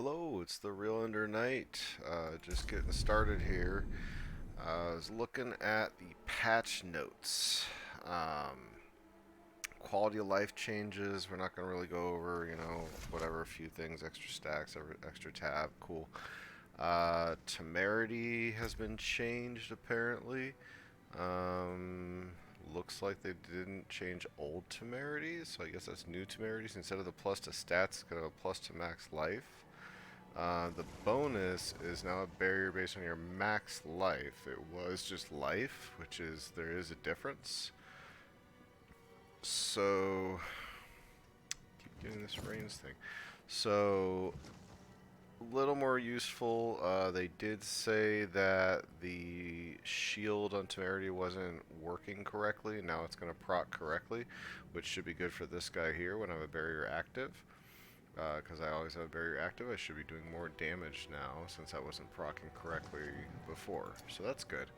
Hello, it's the Real Under Knight. Just getting started here. I was looking at the patch notes. Quality of life changes. We're not going to really go over, whatever, a few things, extra stacks, extra tab, cool. Temerity has been changed apparently. Um, Looks like they didn't change old temerity, so I guess that's new temerities. Instead of the plus to stats, it's got a plus to max life. The bonus is now a barrier based on your max life. It was just life, which is, there is a difference. So, keep getting this range thing. So, a little more useful. They did say that the shield on temerity wasn't working correctly. Now it's going to proc correctly, which should be good for this guy here when I have a barrier active. Because I always have a barrier active, I should be doing more damage now since I wasn't proccing correctly before. So that's good.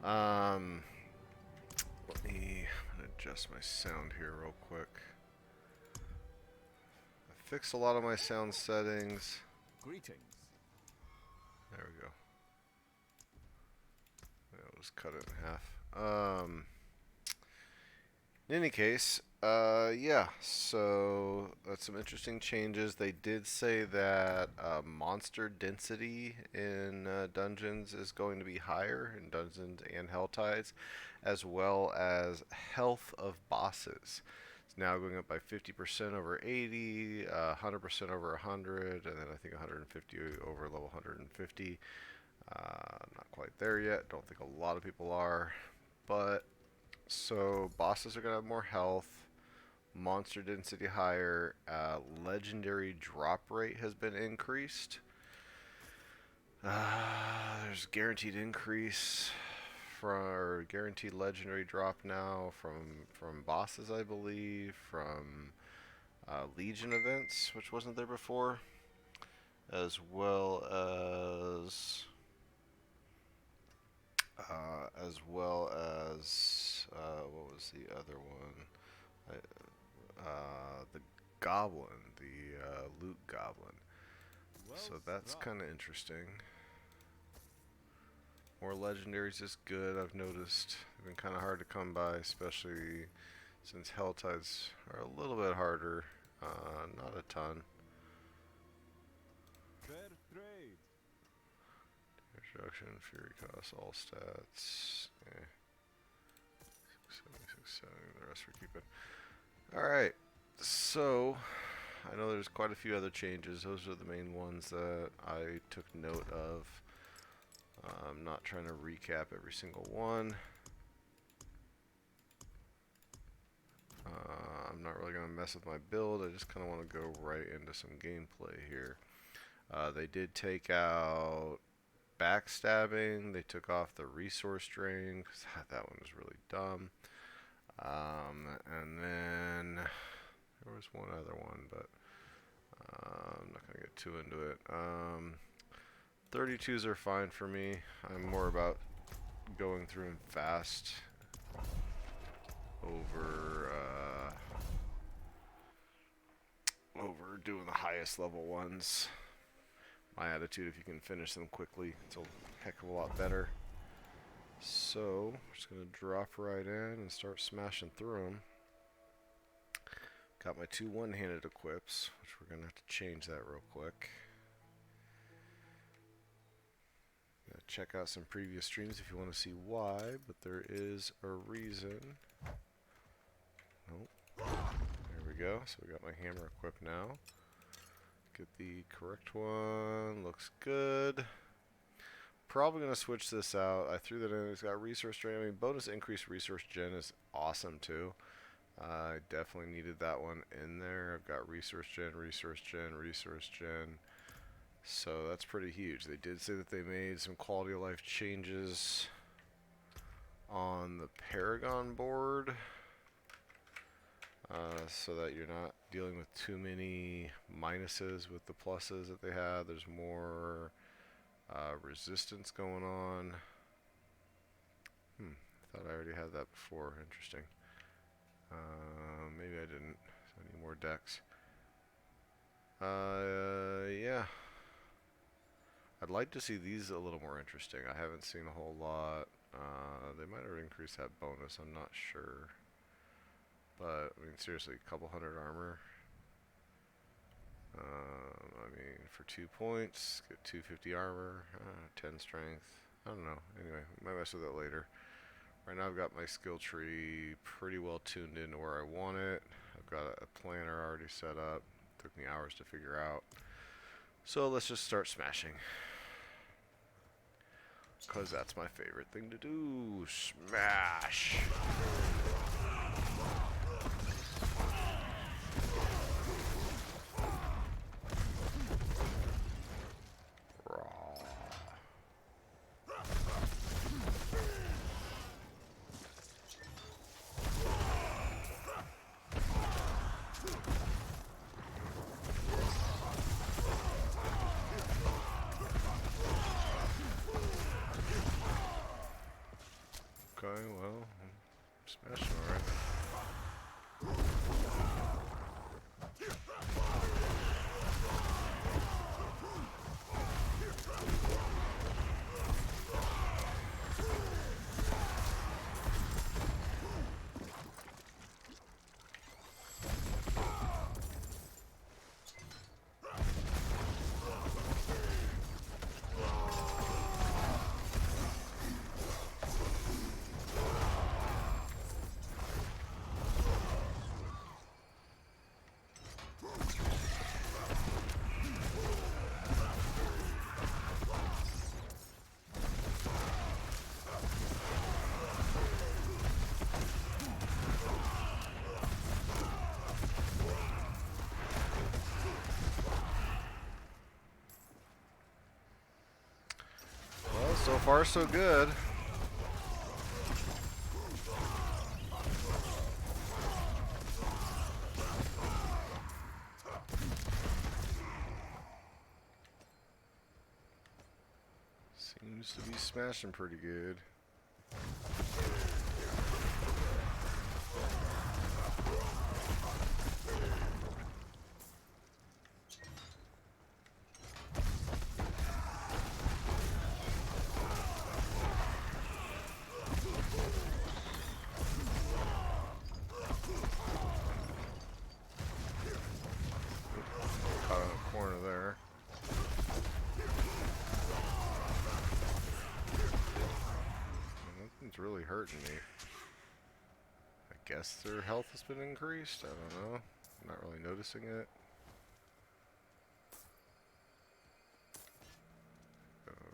Let me adjust my sound here real quick. I fixed a lot of my sound settings. Greetings. There we go. I'll just cut it in half. In any case, yeah, so that's some interesting changes. They did say that monster density in dungeons is going to be higher in dungeons and hell tides, as well as health of bosses. It's now going up by 50% over 80, 100% over 100, and then I think 150 over level 150. Not quite there yet. Don't think a lot of people are, but so bosses are going to have more health, monster density higher, legendary drop rate has been increased. There's guaranteed increase or guaranteed legendary drop now from bosses, I believe, from Legion events, which wasn't there before, as well as what was the other one? The Goblin, the Loot Goblin. Well So that's struck. kind of interesting. More legendaries is good. I've noticed they've been kind of hard to come by, especially since Hell Tides are a little bit harder. Not a ton. Fair trade. Destruction, Fury cost, all stats. 76, 70, the rest we're keeping. Alright, so I know there's quite a few other changes. Those are the main ones that I took note of. I'm not trying to recap every single one. I'm not really going to mess with my build. I just kind of want to go right into some gameplay here. They did take out backstabbing. They took off the resource drain because that one was really dumb. And then there was one other one, but I'm not going to get too into it. 32s are fine for me. I'm more about going through them fast over doing the highest level ones. My attitude, if you can finish them quickly, it's a heck of a lot better. So, I'm just going to drop right in and start smashing through them. Got my two one-handed equips, which we're going to have to change that real quick. Check out some previous streams if you want to see why, but there is a reason. Nope. There we go. So we got my hammer equipped now. Get the correct one. Looks good. Probably going to switch this out. I threw that in. It's got resource drain. I mean, bonus increased resource gen is awesome too. I definitely needed that one in there. I've got resource gen, resource gen, resource gen. So that's pretty huge. They did say that they made some quality of life changes on the Paragon board, so that you're not dealing with too many minuses with the pluses that they had. There's more resistance going on. I thought I already had that before. Interesting. Maybe I didn't. So I need more decks. Yeah. I'd like to see these a little more interesting. I haven't seen a whole lot. They might have increased that bonus. I'm not sure. But, I mean, seriously, a couple hundred armor. I mean, for 2 points, get 250 armor, 10 strength. I don't know. Anyway, we might mess with that later. Right now I've got my skill tree pretty well tuned into where I want it. I've got a planner already set up. Took me hours to figure out. So let's just start smashing. Because that's my favorite thing to do. Smash! Okay, well, I'm smashing alright. Well, so far so good. Seems to be smashing pretty good. Caught in a corner there. Nothing's really hurting me. I guess their health has been increased. I don't know. I'm not really noticing it.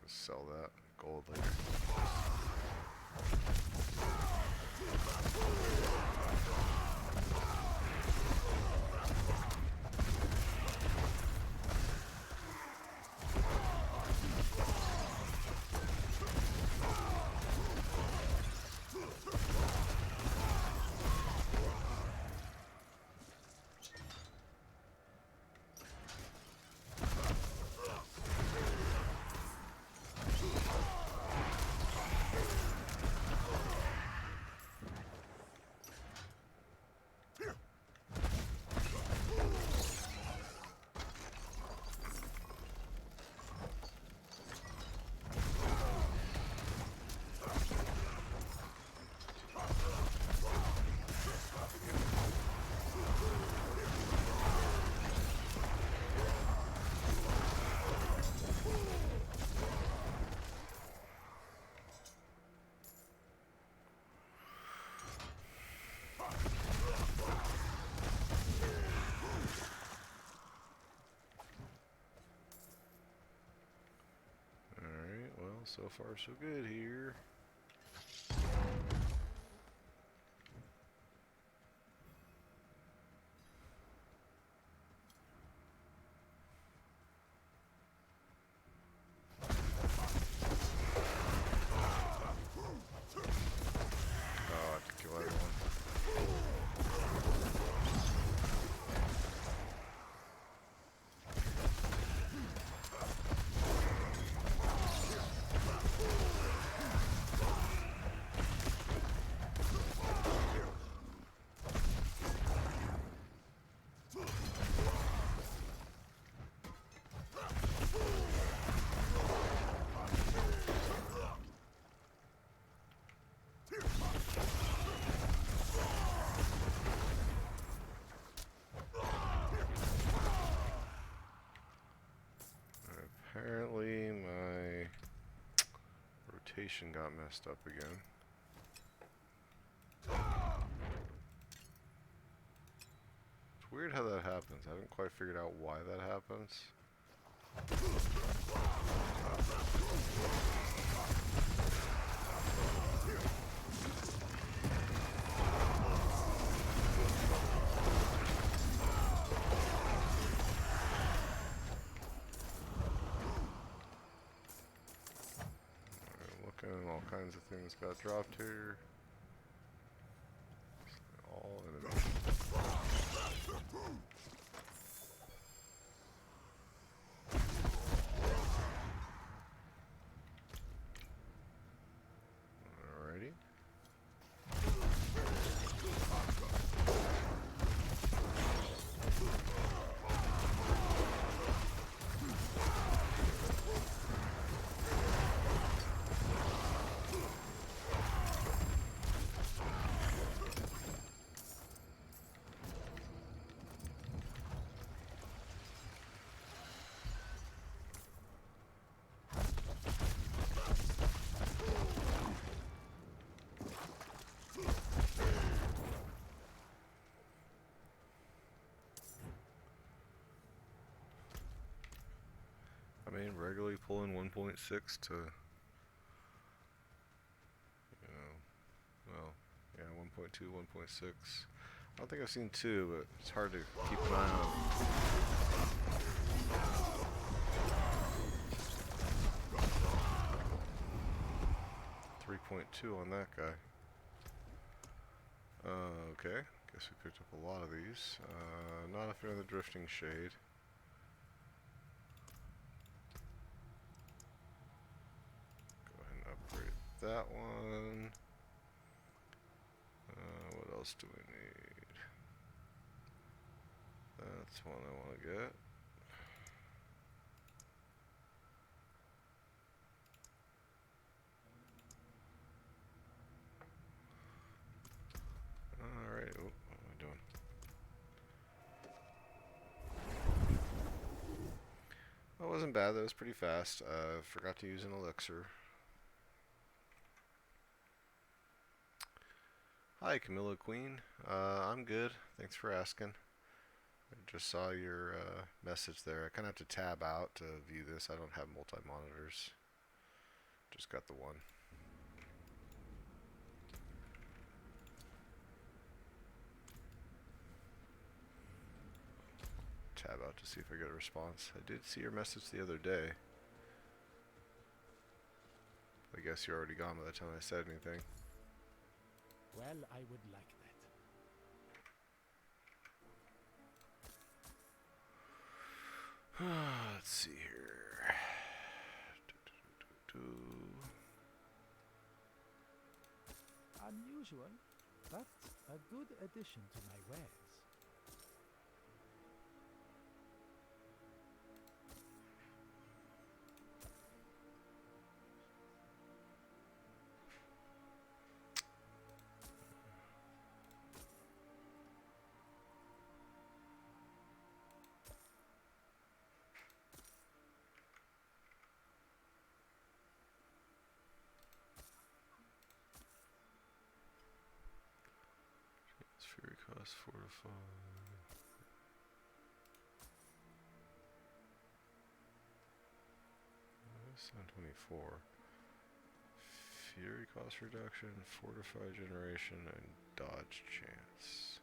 Sell that gold later. So far so good here. Oh, I have to kill everyone. apparently my rotation got messed up again. It's weird how that happens. I haven't quite figured out why that happens. All kinds of things got dropped here. All enemies. Alrighty. I mean, regularly pulling 1.6 to, well, yeah, 1.2, 1.6. I don't think I've seen 2, but it's hard to keep an eye on. 3.2 on that guy. Okay, guess we picked up a lot of these. Not if you're in the Drifting Shade. Go ahead and upgrade that one. What else do we need? That's one I want to get. Alright, what am I doing? That wasn't bad, that was pretty fast. Forgot to use an elixir. Hi, Camilla Queen. I'm good. Thanks for asking. I just saw your message there. I kind of have to tab out to view this. I don't have multi-monitors. Just got the one. Tab out to see if I get a response. I did see your message the other day. I guess you're already gone by the time I said anything. Well, I would like that. Let's see here. Unusual, but a good addition to my wares. Fury cost fortify. 724. Fury cost reduction, fortify generation, and dodge chance.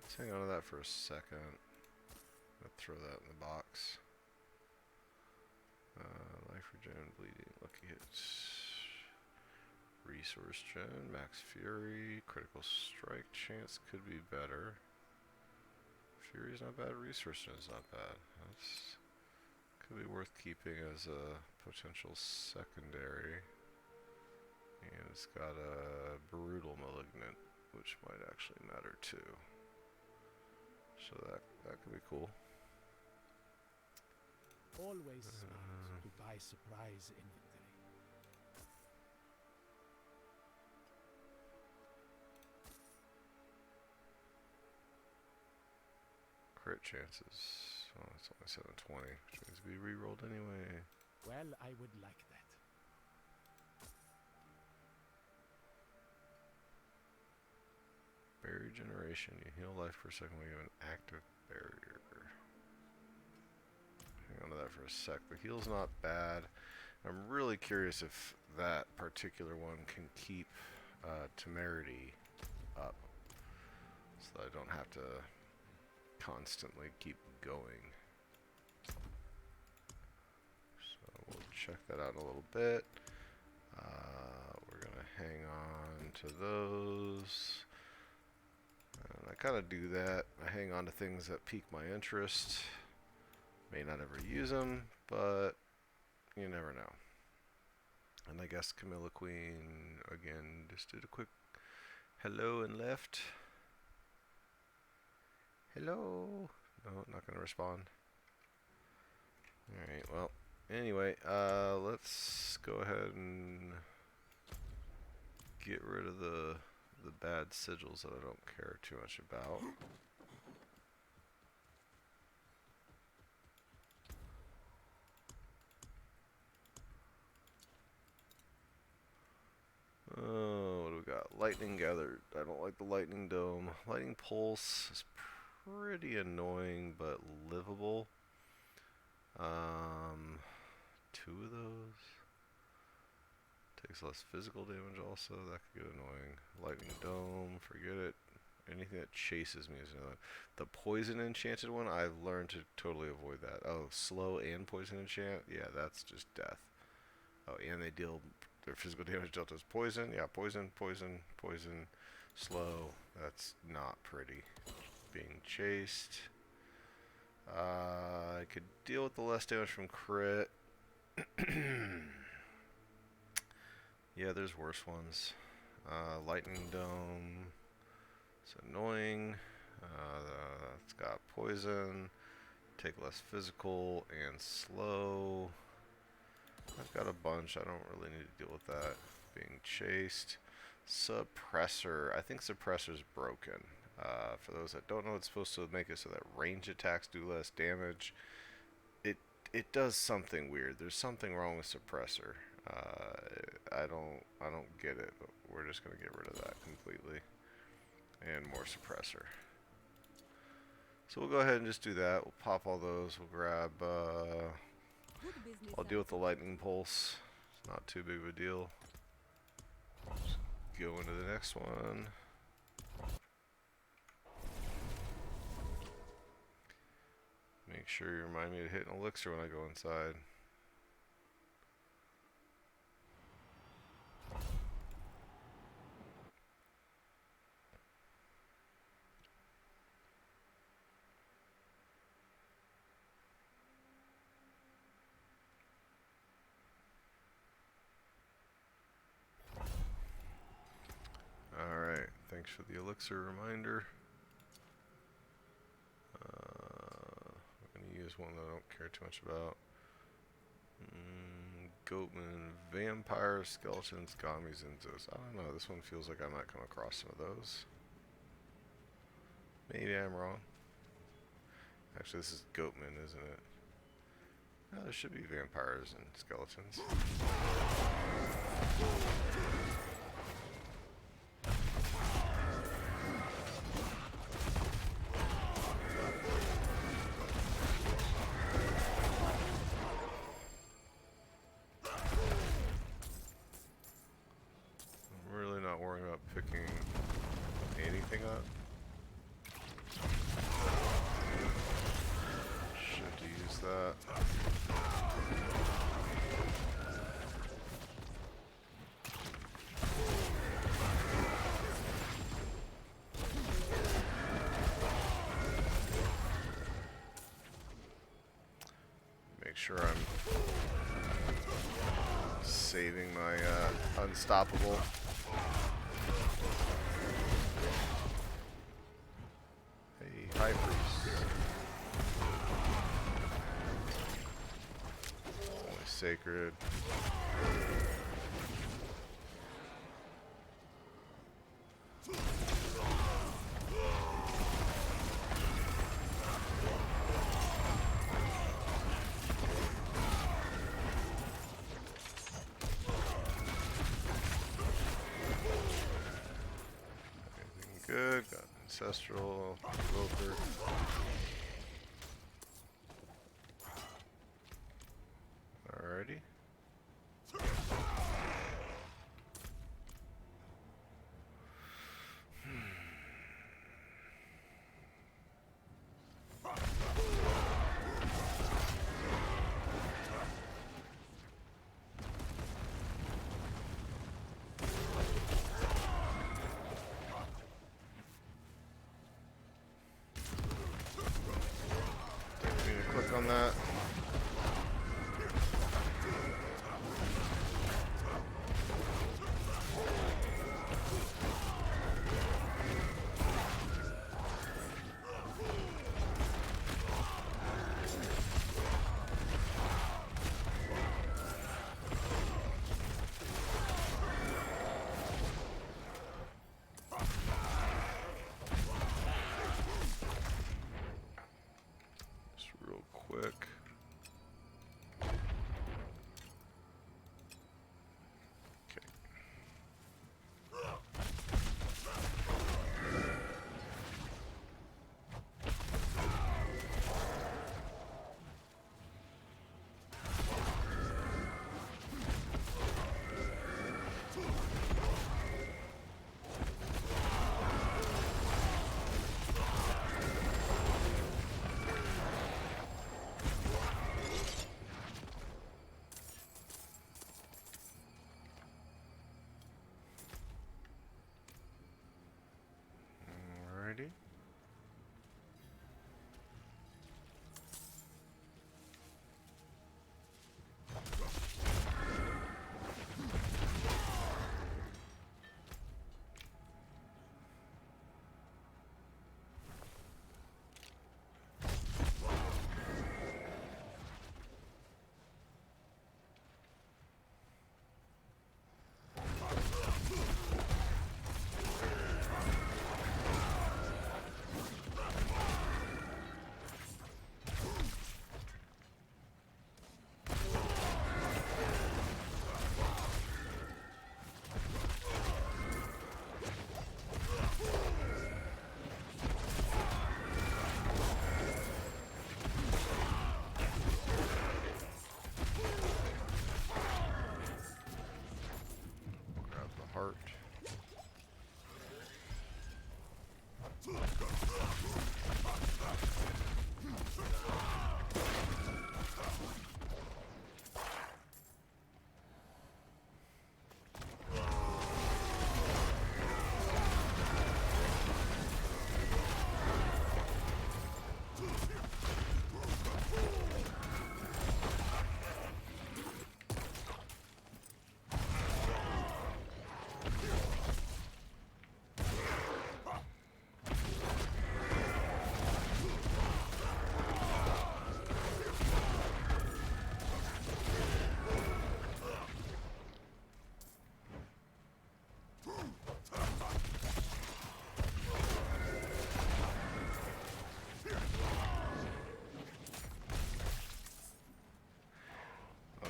Let's hang on to that for a second. I'll throw that in the box. Life regen, bleeding, lucky hits. Resource gen, max fury, critical strike chance could be better. Fury's not bad, resource gen's not bad. That's could be worth keeping as a potential secondary. And it's got a brutal malignant, which might actually matter too. So that could be cool. Always smart to buy surprise inventory. crit chances. Oh, it's only 720, which means to be re-rolled anyway. Well, I would like that. Barrier generation. You heal life for a second when you have an active barrier. Hang on to that for a sec. The heal's not bad. I'm really curious if that particular one can keep temerity up, so that I don't have to constantly keep going. So we'll check that out in a little bit. We're gonna hang on to those. And I kind of do that. I hang on to things that pique my interest. May not ever use them, but you never know. And I guess Camilla Queen, again, just did a quick hello and left. Hello. No, not going to respond. Alright, well, anyway, let's go ahead and get rid of the bad sigils that I don't care too much about. Oh, what do we got? Lightning gathered. I don't like the lightning dome. Lightning pulse is pretty annoying, but livable. 2 of those. Takes less physical damage also. That could get annoying. Lightning dome, forget it. Anything that chases me is annoying. The poison enchanted one, I've learned to totally avoid that. Oh, slow and poison enchant? Yeah, that's just death. Oh, and they deal their physical damage dealt as poison. Yeah, poison, poison, poison, slow. That's not pretty. Being chased. I could deal with the less damage from crit. Yeah, there's worse ones. Lightning dome. It's annoying. It's got poison. Take less physical and slow. I've got a bunch. I don't really need to deal with that. Being chased. Suppressor. I think suppressor's broken. For those that don't know, it's supposed to make it so that range attacks do less damage. It does something weird. There's something wrong with suppressor. I don't get it, but we're just gonna get rid of that completely. And more suppressor. So we'll go ahead and just do that. We'll pop all those. We'll grab I'll deal with the lightning pulse. It's not too big of a deal. Just go into the next one. Make sure you remind me to hit an elixir when I go inside. Alright, thanks for the elixir reminder. We're going to use one that I don't care too much about. Goatman, vampires, skeletons, gummies, and zos. I don't know, this one feels like I might come across some of those. Maybe I'm wrong. Actually, this is Goatman, isn't it? No, there should be vampires and skeletons. I'm really not worrying about picking anything up. Should use that. Make sure I'm saving my unstoppable. Hey, high priest. Only sacred. Good. Got Ancestral. Evoker. Alrighty. Click on that. Just real quick. Okay. Alrighty. Grab the heart.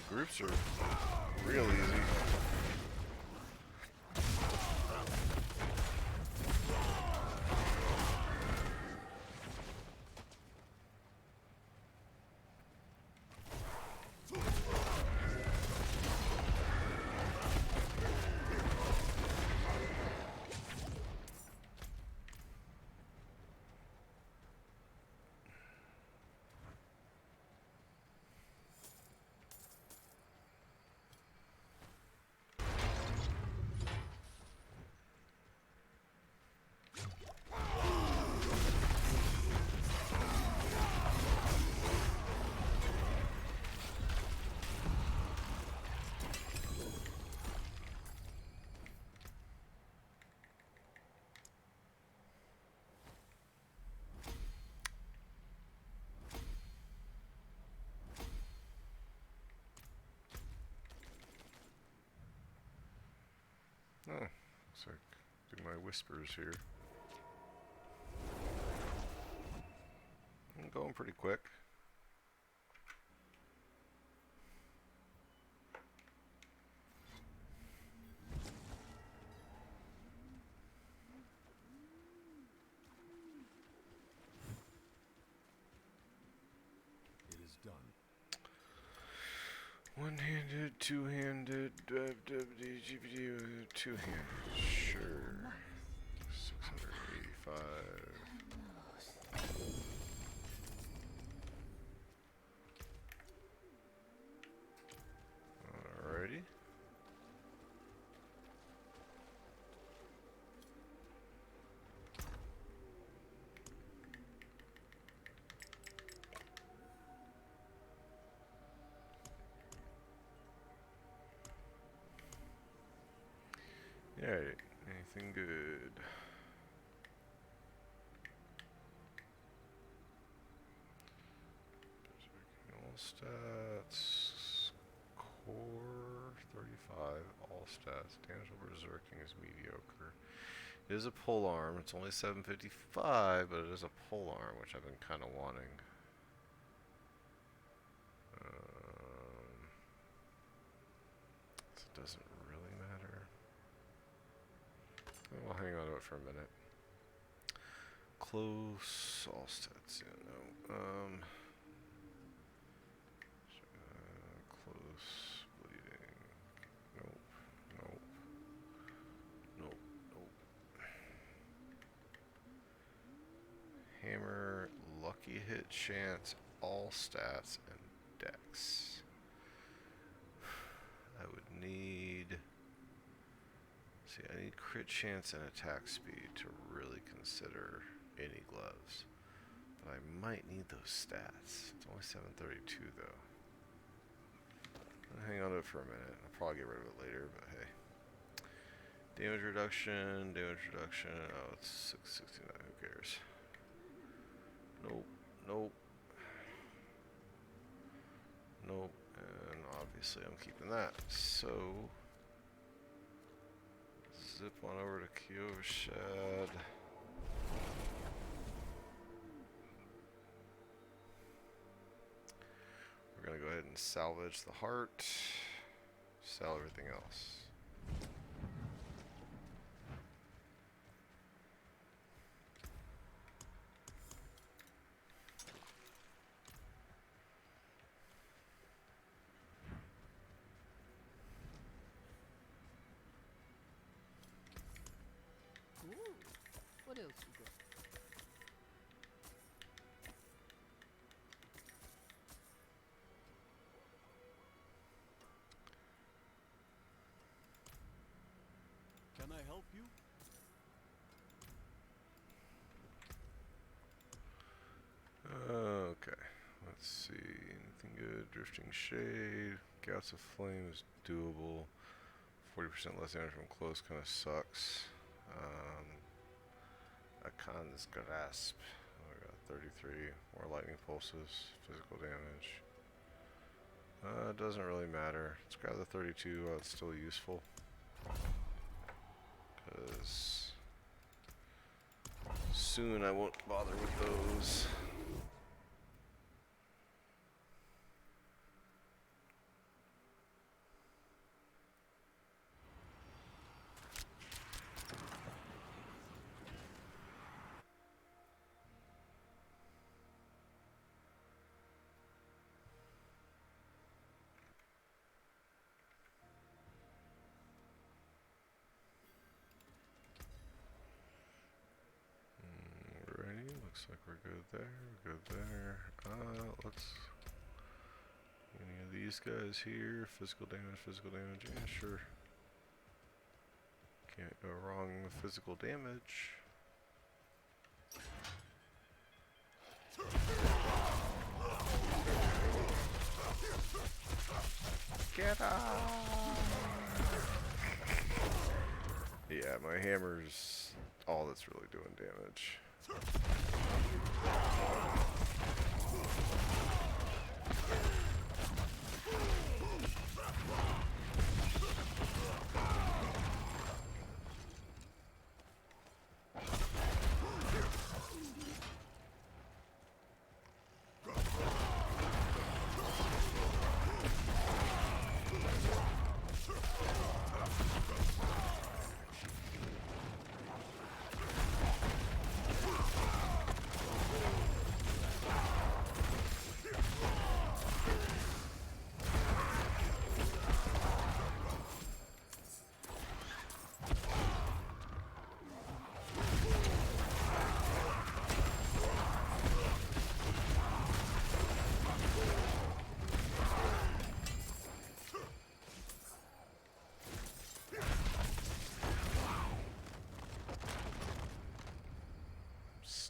Groups are real easy. Oh, looks like do my whispers here. I'm going pretty quick. One-handed, two-handed, two-handed, sure. 685. Alrighty. Alright, anything good? All stats, core 35, all stats, damage while berserking is mediocre. It is a pole arm, it's only 755, but it is a pole arm, which I've been kind of wanting. So it doesn't really matter. We'll hang on to it for a minute. Close, all stats, yeah, no. Close, bleeding, nope, nope, nope, nope. Hammer, lucky hit chance, all stats, and dex. I would need... See, I need crit chance and attack speed to really consider any gloves. But I might need those stats. It's only 732 though. I'll hang on to it for a minute. I'll probably get rid of it later, but hey. Damage reduction, damage reduction. Oh, it's 669. Who cares? Nope, nope. Nope. And obviously I'm keeping that. So... zip on over to Kyovashad. We're gonna go ahead and salvage the heart, sell everything else. Ooh, what else you got? Can I help you? Okay, let's see. Anything good? Drifting Shade. Gouts of Flame is doable. 40% less damage from close kind of sucks. Akan's Grasp. Oh, we got 33. More lightning pulses. Physical damage. It doesn't really matter. Let's grab the 32 while it's still useful. Because soon I won't bother with those. Looks like we're good there, good there. Let's... Any of these guys here? Physical damage, yeah, sure. Can't go wrong with physical damage. Get up! Yeah, my hammer's all that's really doing damage.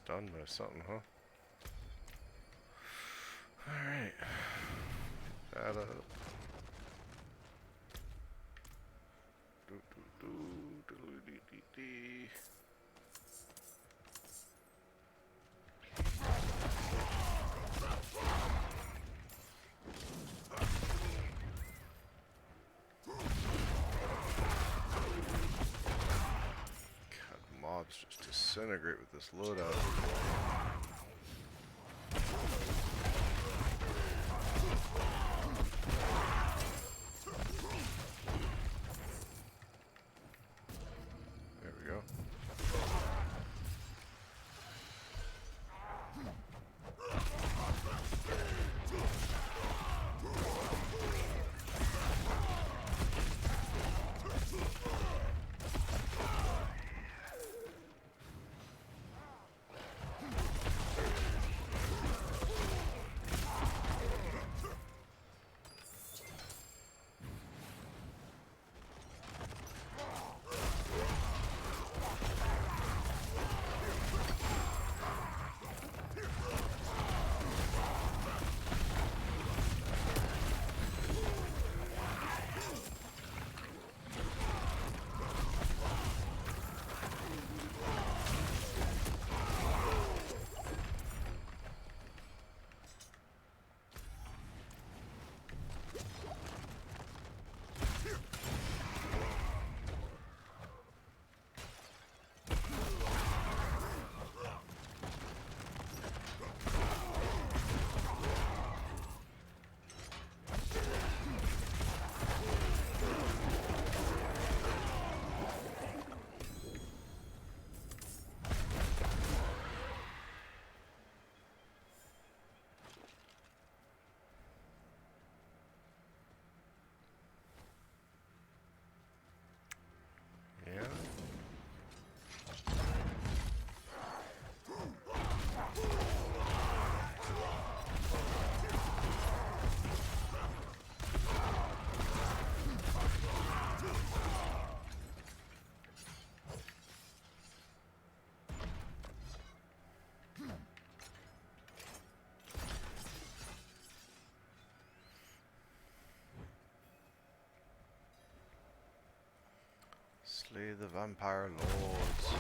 Stunned by something, huh? Alright. That up. Do, do, do, do, dee, dee, dee. God, mobs just disintegrate with this loadout. There we go. Yeah. Slay the vampire lords.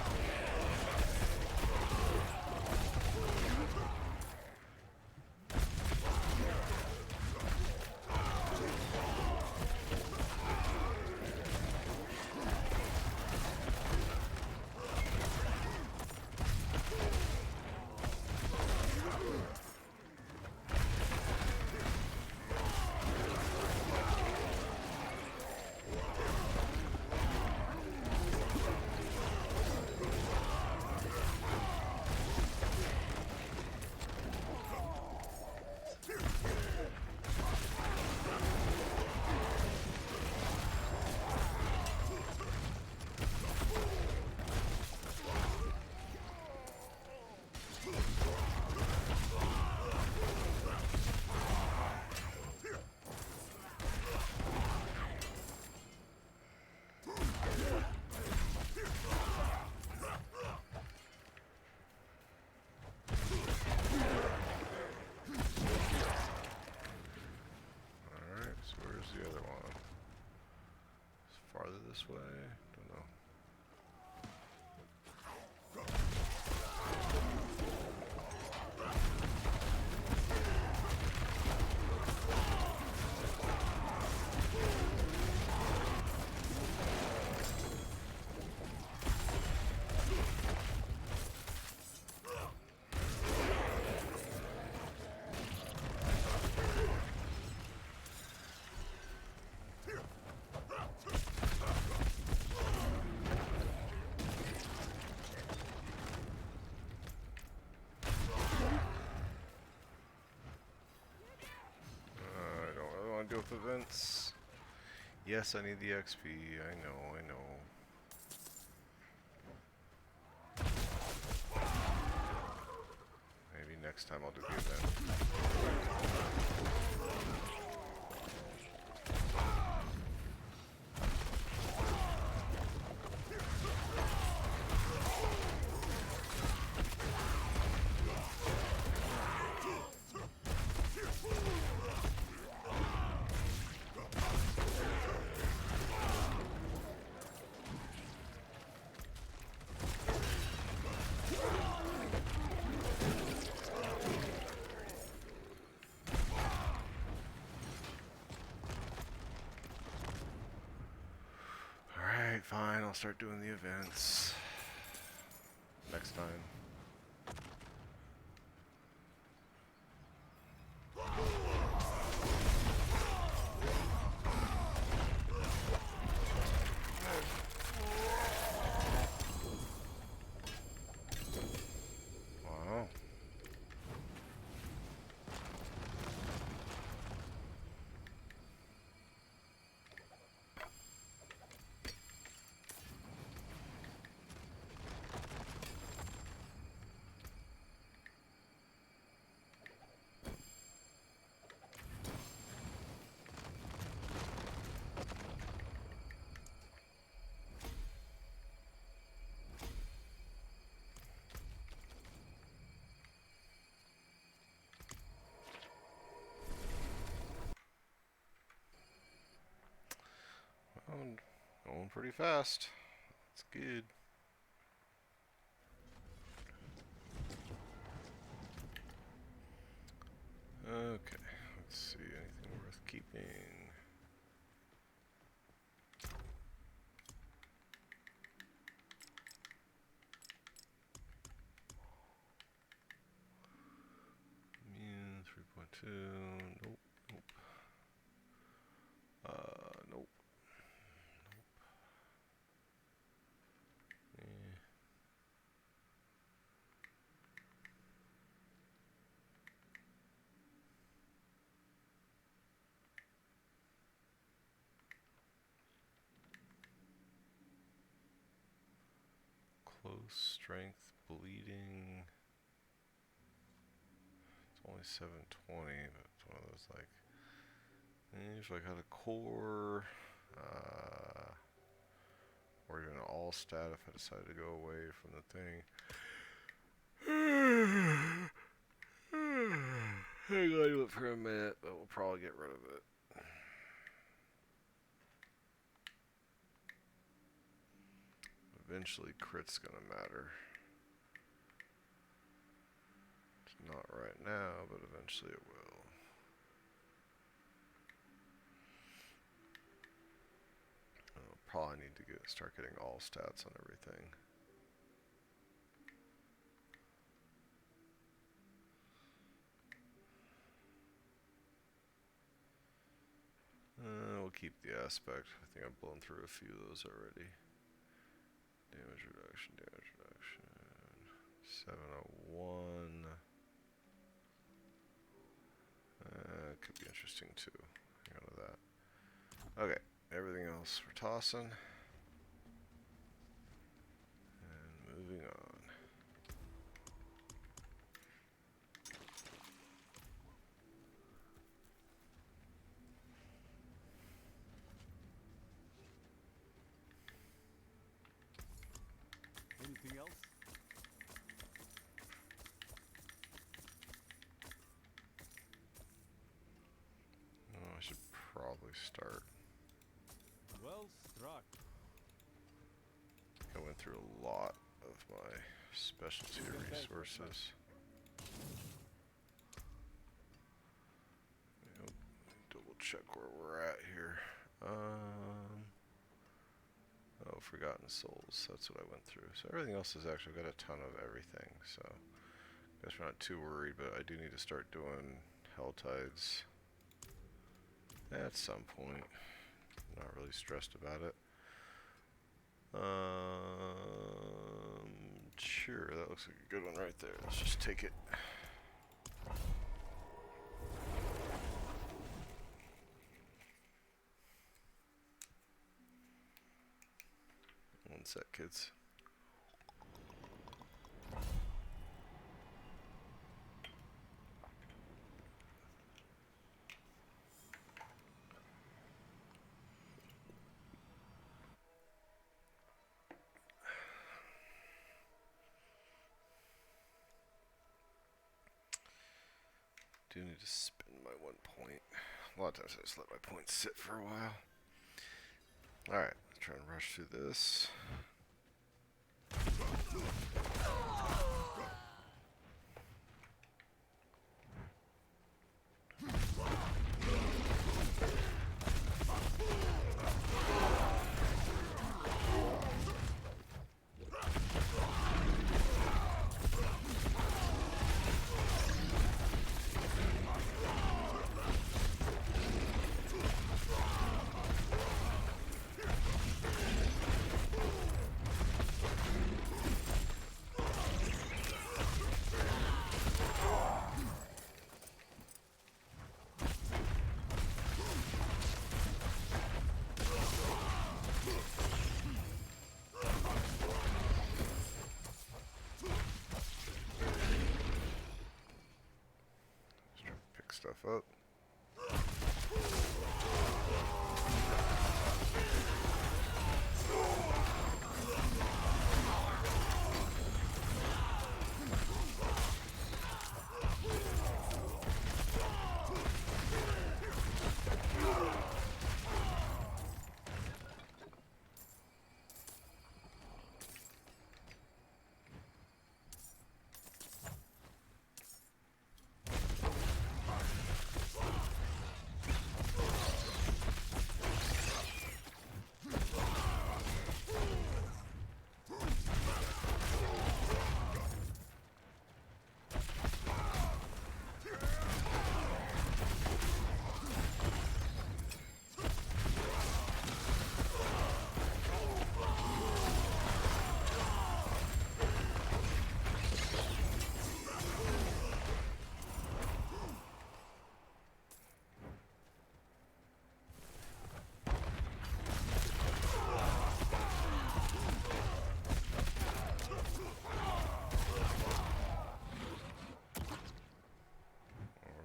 Farther this way? Don't know. I don't really want to deal with events. Yes, I need the XP. I know, I know. Maybe next time I'll do the event. I'll start doing the events next time. Wow. Going pretty fast. It's good. Okay, let's see, anything worth keeping? Immune 3.2, nope, nope. Nope. Eh. Close strength, bleeding. It's only 720, but it's one of those like. If I got a core, or even an all stat if I decided to go away from the thing. Hang on to it for a minute, but we'll probably get rid of it. Eventually, crit's gonna matter. It's not right now, but eventually it will. I'll probably need to start getting all stats on everything. We'll keep the aspect. I think I've blown through a few of those already. Damage reduction, damage reduction. 701. Could be interesting too. Hang on to that. Okay, everything else we're tossing. And moving on. Anything else? Oh, I should probably start. Well struck. I went through a lot of my specialty resources. Double check where we're at here. Oh, Forgotten Souls. That's what I went through. So everything else has actually got a ton of everything. So I guess we're not too worried, but I do need to start doing Hell Tides at some point. Not really stressed about it. Sure, that looks like a good one right there. Let's just take it. One sec, kids. Do need to spend my 1 point. A lot of times I just let my points sit for a while. Alright, let's try and rush through this. stuff up.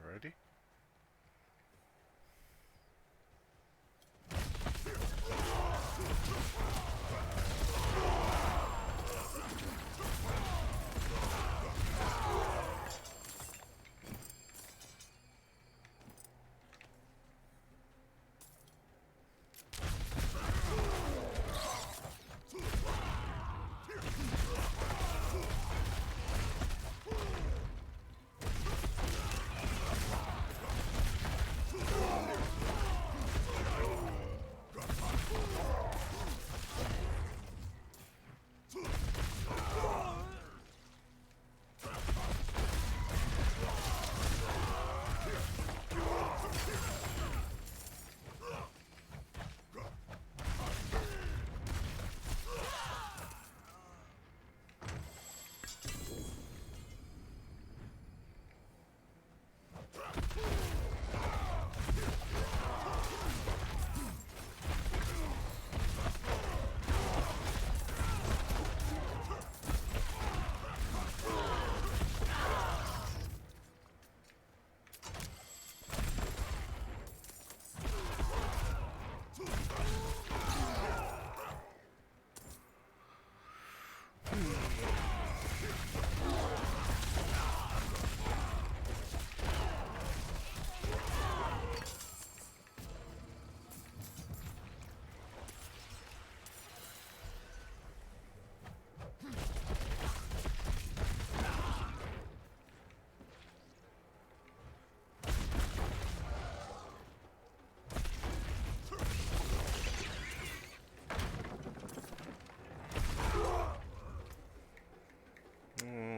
Alrighty.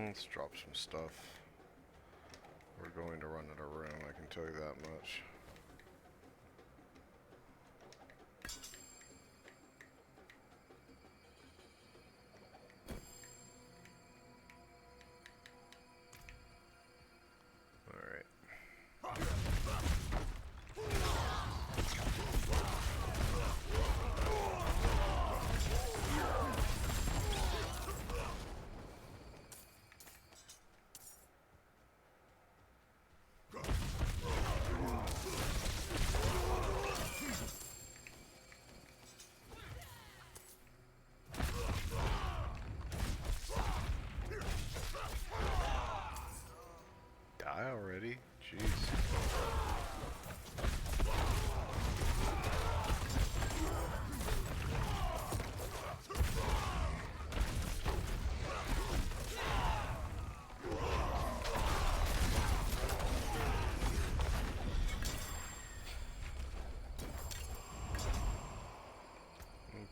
Let's drop some stuff. We're going to run out of room, I can tell you that much. Alright. Die already? Jeez.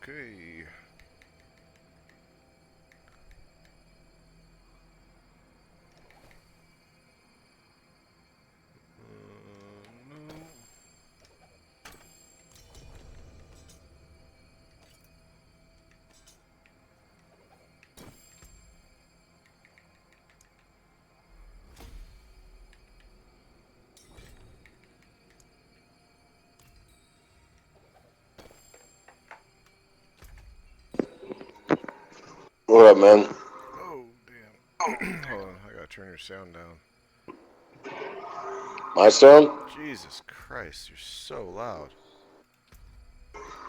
Okay. No. What up, man? Oh, damn. Hold on, I gotta turn your sound down. My stone? Jesus Christ, you're so loud.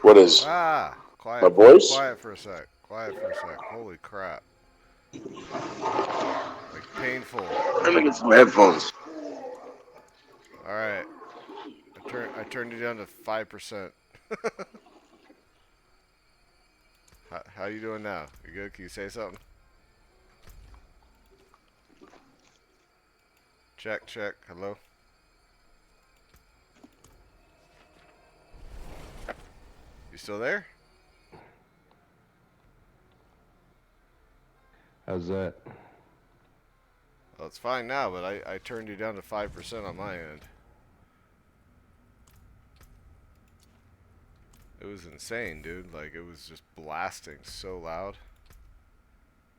What is Ah, my quiet for voice? quiet for a sec. Quiet for a sec. Holy crap! Like painful. Let me get some headphones. All right, I turned you down to 5%. How you doing now? You good? Can you say something? Check, check. Hello? You still there? How's that? Well, it's fine now, but I turned you down to 5% on my end. It was insane, dude. Like, it was just blasting so loud.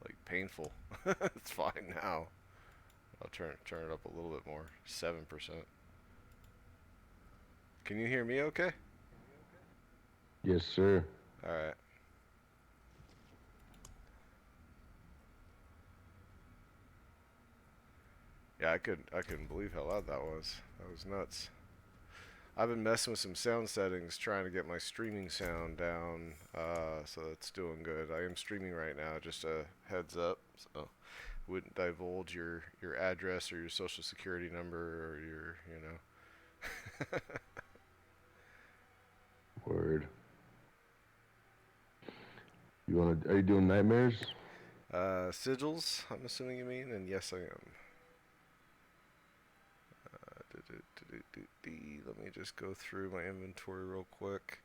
Like, painful. It's fine now. I'll turn it up a little bit more. 7%. Can you hear me okay? Yes, sir. Alright. Yeah, I couldn't believe how loud that was. That was nuts. I've been messing with some sound settings trying to get my streaming sound down, so that's doing good. I am streaming right now, just a heads up. So wouldn't divulge your address or your social security number or your, you know. Word. You wanna? Are you doing nightmares? Sigils, I'm assuming you mean, and yes, I am. Let me just go through my inventory real quick.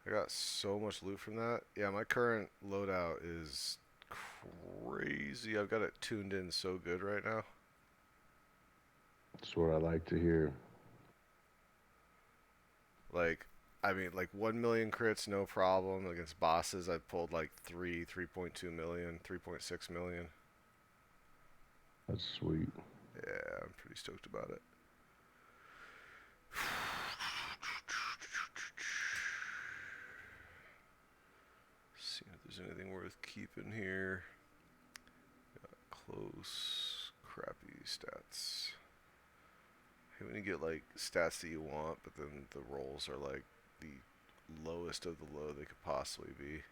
I got so much loot from that. Yeah, my current loadout is crazy. I've got it tuned in so good right now. That's what I like to hear. Like, I mean, like 1 million crits, no problem. Against bosses, I pulled like 3.2 million, 3.6 million. That's sweet. Yeah, I'm pretty stoked about it. See if there's anything worth keeping here. Close, crappy stats. Hey, when you get like stats that you want, but then the rolls are like the lowest of the low they could possibly be.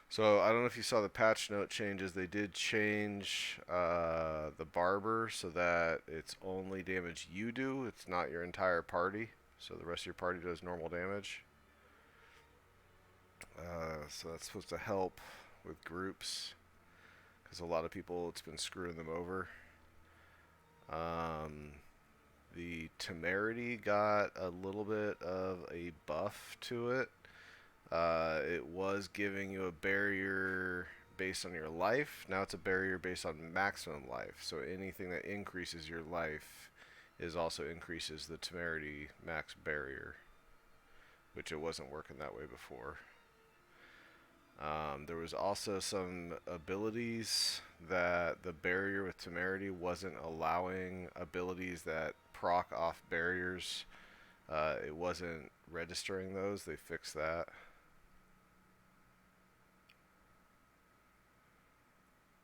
So I don't know if you saw the patch note changes. They did change the barber so that it's only damage you do. It's not your entire party. So the rest of your party does normal damage. So that's supposed to help with groups because a lot of people, it's been screwing them over. The temerity got a little bit of a buff to it. It was giving you a barrier based on your life. Now it's a barrier based on maximum life. So anything that increases your life is also increases the temerity max barrier, which it wasn't working that way before. There was also some abilities that the barrier with temerity wasn't allowing abilities that proc off barriers. It wasn't registering those. They fixed that.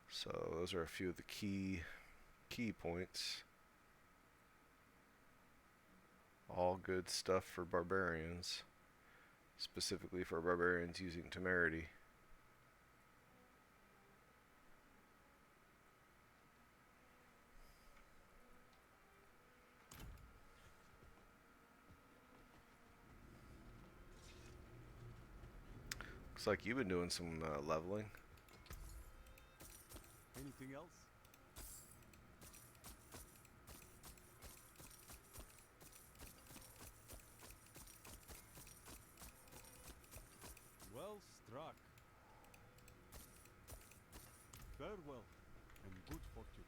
So those are a few of the key points. All good stuff for barbarians. Specifically for barbarians using temerity. Looks like you've been doing some leveling. Anything else? Well struck. Farewell, and good fortune.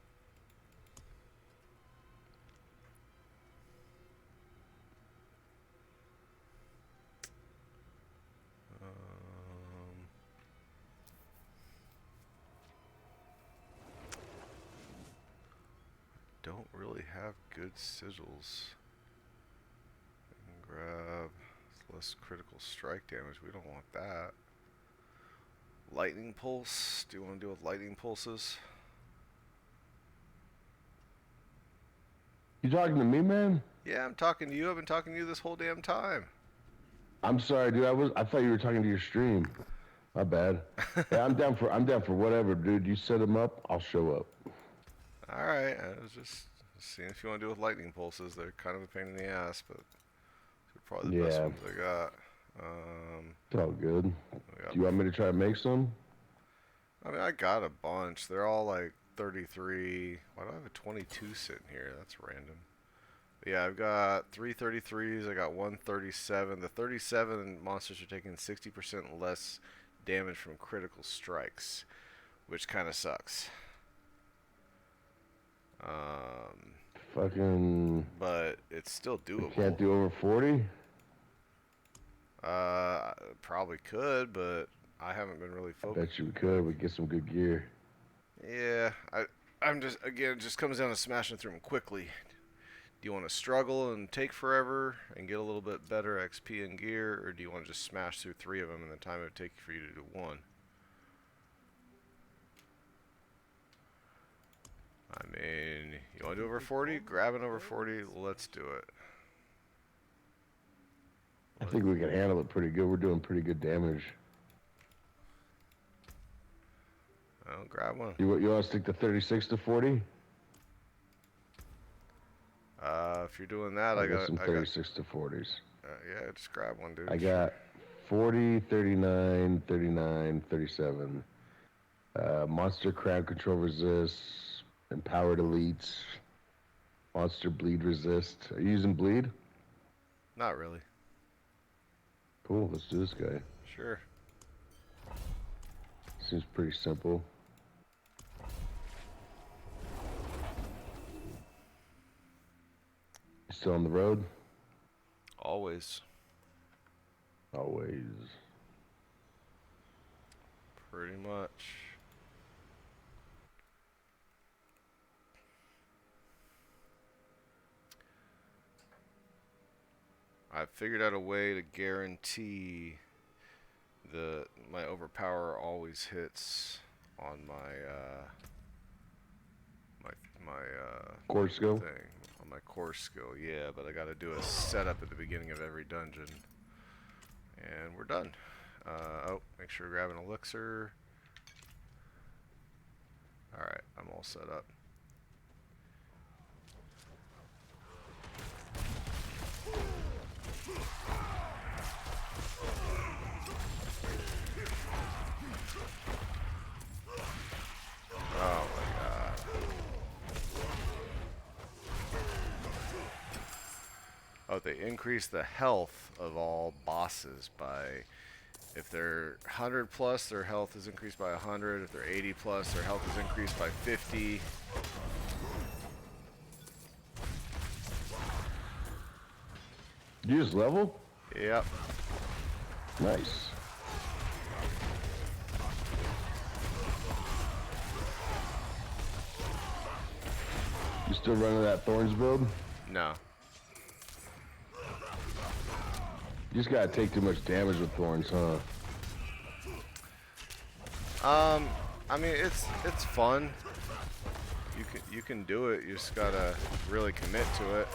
Don't really have good sigils. Grab less critical strike damage. We don't want that. Lightning pulse. Do you want to deal with lightning pulses? You talking to me, man? Yeah, I'm talking to you. I've been talking to you this whole damn time. I'm sorry, dude. I thought you were talking to your stream. My bad. Yeah, I'm down for whatever, dude. You set them up, I'll show up. All right, I was just seeing if you want to do with lightning pulses. They're kind of a pain in the ass, but they're probably the best Yeah. ones I got. It's all good. We got Do you want me to try to make some? I mean, I got a bunch. They're all like 33. Why do I have a 22 sitting here? That's random. But yeah, I've got 3 33s. I got 137. The 37 monsters are taking 60% less damage from critical strikes, which kind of sucks. Fucking. But it's still We doable. can't do over 40? Probably could, but I haven't been really I focused. bet you we could. We get some good gear. Yeah, I'm just, again, it just comes down to smashing through them quickly. Do you want to struggle and take forever and get a little bit better XP and gear, or do you want to just smash through 3 of them in the time it would take for you to do 1? I mean, you want to do over 40? Grab an over 40. Let's do it. I think we can handle it pretty good. We're doing pretty good damage. Well, grab one. You want to stick to 36 to 40? If you're doing that, I got some 36 to 40s. Yeah, just grab one, dude. I got 40, 39, 39, 37. Monster crowd control resist. Empowered elites. Monster bleed resist. Are you using bleed? Not really. Cool, let's do this guy. Sure. Seems pretty simple. You still on the road? Always. Always. Pretty much. I figured out a way to guarantee my overpower always hits on my Core skill? thing, on my core skill. Yeah, but I got to do a setup at the beginning of every dungeon, and we're done. Oh, make sure to grab an elixir. All right, I'm all set up. Oh my god. Oh, they increase the health of all bosses by, if they're 100 plus, their health is increased by 100. If they're 80 plus, their health is increased by 50. You just level? Yep. Nice. You still running that Thorns build? No. You just gotta take too much damage with Thorns, huh? I mean, it's fun. You can do it. You just gotta really commit to it.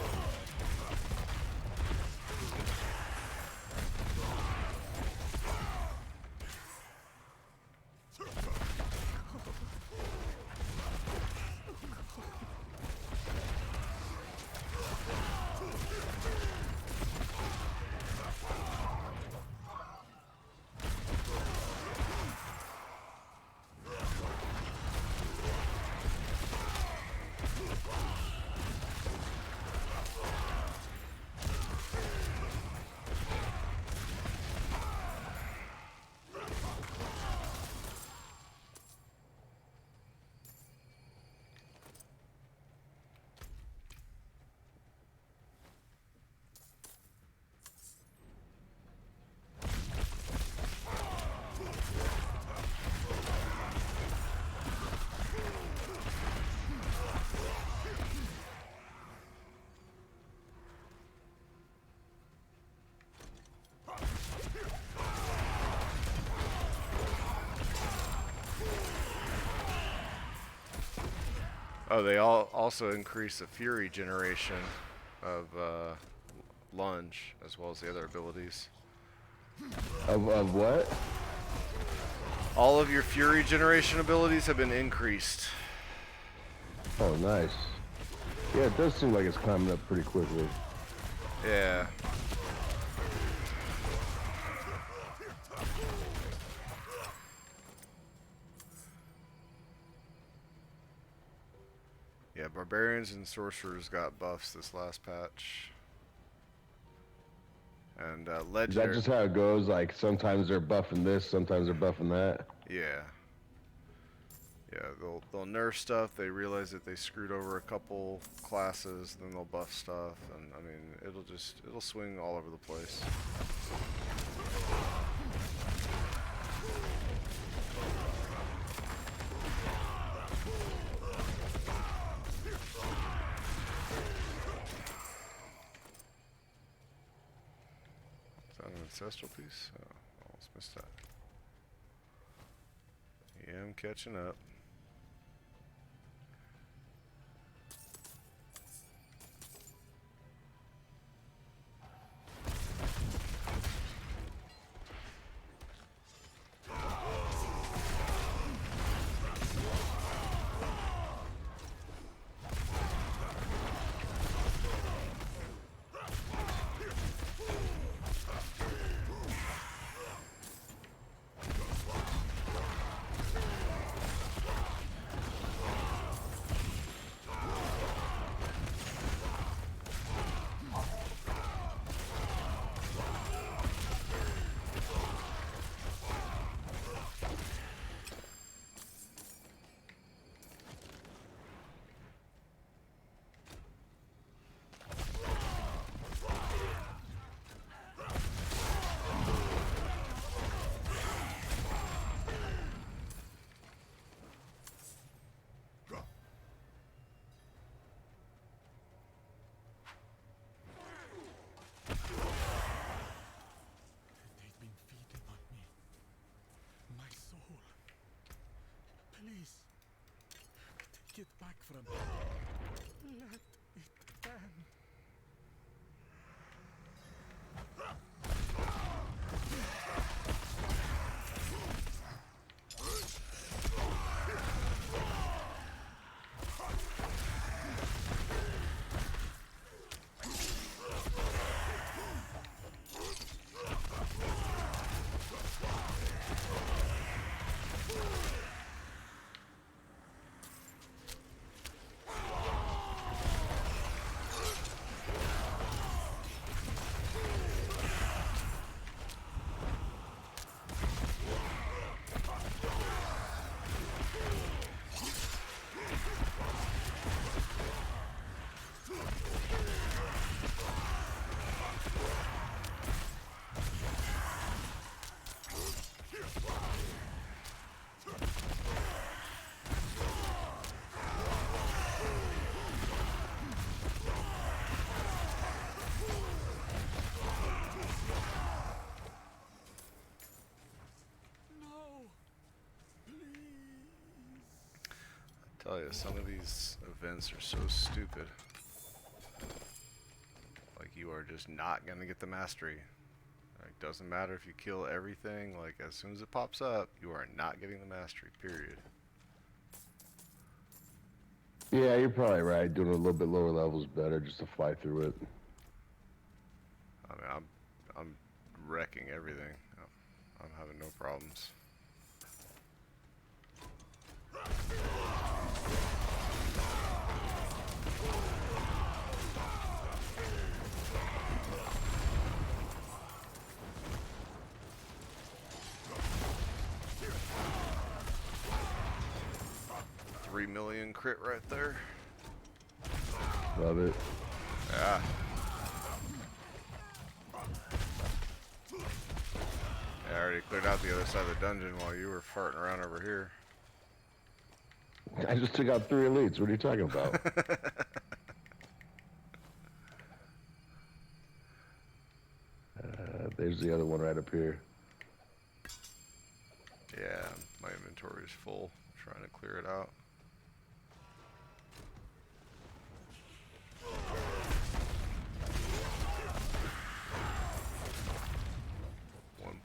Oh, they all also increase the fury generation of lunge as well as the other abilities. Of what? All of your fury generation abilities have been increased. Oh, nice. Yeah, it does seem like it's climbing up pretty quickly. Yeah. Yeah, barbarians and sorcerers got buffs this last patch. And Is that legendary. just how it goes? Like sometimes they're buffing this, sometimes they're buffing that. Yeah. Yeah, they'll nerf stuff. They realize that they screwed over a couple classes, then they'll buff stuff, and I mean, it'll swing all over the place. Is that an ancestral piece? Oh, almost missed that. Yeah, I'm catching up. They've been feeding on me. My soul. Please. Take it back from me. Let it end. Tell you, some of these events are so stupid. Like, you are just not gonna get the mastery. Like, doesn't matter if you kill everything, like, as soon as it pops up, you are not getting the mastery, period. Yeah, you're probably right. Doing a little bit lower levels better just to fly through it. I mean, I'm wrecking everything. I'm having no problems. $3 million crit right there. Love it. Yeah. I already cleared out the other side of the dungeon while you were farting around over here. I just took out 3 elites. What are you talking about? There's the other one right up here. Yeah, my inventory is full. I'm trying to clear it out.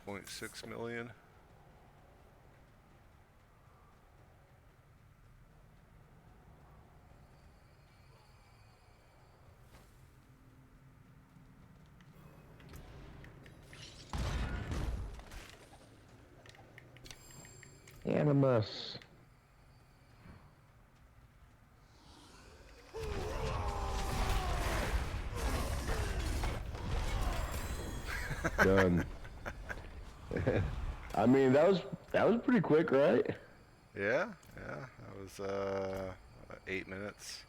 1.6 million. Animus. Done. I mean, that was pretty quick, right? Yeah, yeah. That was 8 minutes.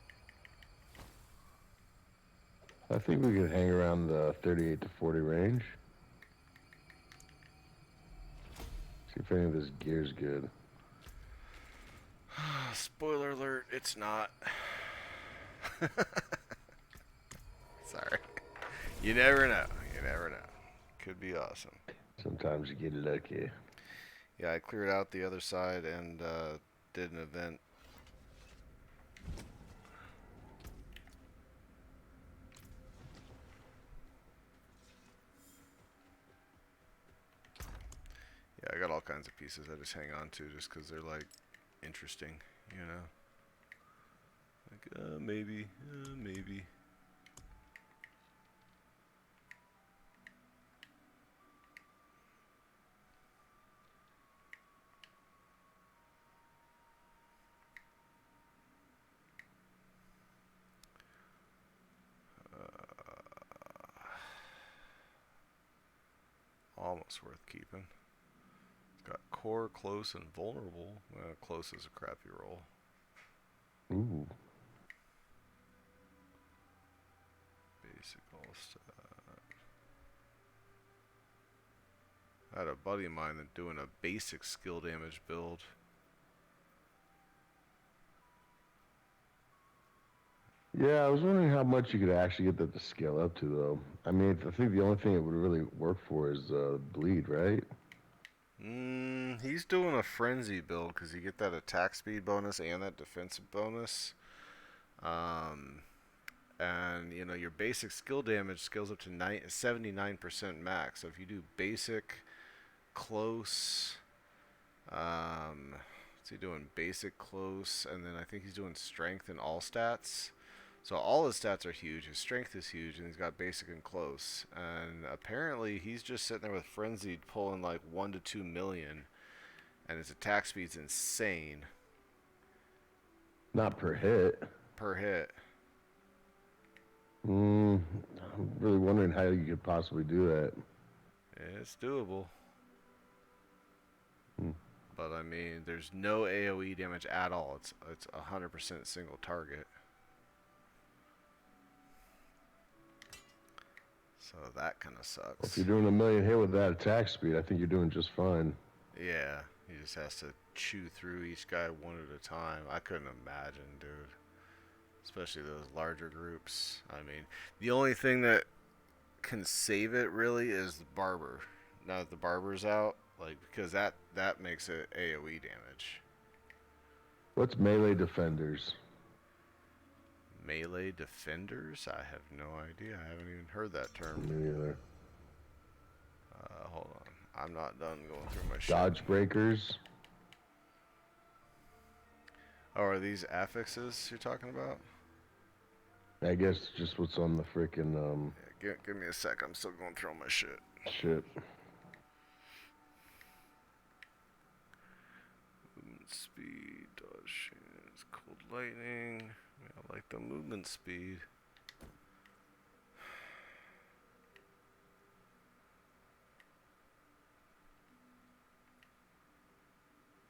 I think we could hang around the 38 to 40 range. See if any of this gear's good. Spoiler alert, it's not. Sorry. You never know. You never know. Could be awesome. Sometimes you get lucky. Yeah, I cleared out the other side and did an event. Yeah, I got all kinds of pieces I just hang on to just because they're like interesting, you know? Like, maybe, maybe. Almost worth keeping. It's got core, close, and vulnerable. Close is a crappy roll. Ooh. Basic all stat. I had a buddy of mine that doing a basic skill damage build. Yeah, I was wondering how much you could actually get that to scale up to, though. I mean, I think the only thing it would really work for is bleed, right? He's doing a frenzy build because you get that attack speed bonus and that defensive bonus. And you know your basic skill damage scales up to 79% max. So if you do basic, close, what's he doing? Basic, close, and then I think he's doing strength and all stats. So all his stats are huge. His strength is huge, and he's got basic and close. And apparently, he's just sitting there with frenzied, pulling like 1 to 2 million, and his attack speed's insane Not per hit. per hit. I'm really wondering how you could possibly do that. It's doable. Hmm. But I mean, there's no AoE damage at all. It's 100% single target. So that kind of If sucks. you're doing a million hit with that attack speed, I think you're doing just fine. Yeah, he just has to chew through each guy one at a time. I couldn't imagine, dude. Especially those larger groups. I mean, the only thing that can save it really is the barber. Now that the barber's out, like because that makes it AoE damage. What's melee defenders? Melee defenders? I have no idea. I haven't even heard that term. Me neither. Hold on. I'm not done going through my shit. Dodge breakers. Oh, are these affixes you're talking about? I guess just what's on the frickin' Yeah, give me a sec. I'm still going through my shit. shit. Movement speed, dodge chance, cold lightning. Yeah, I like the movement speed.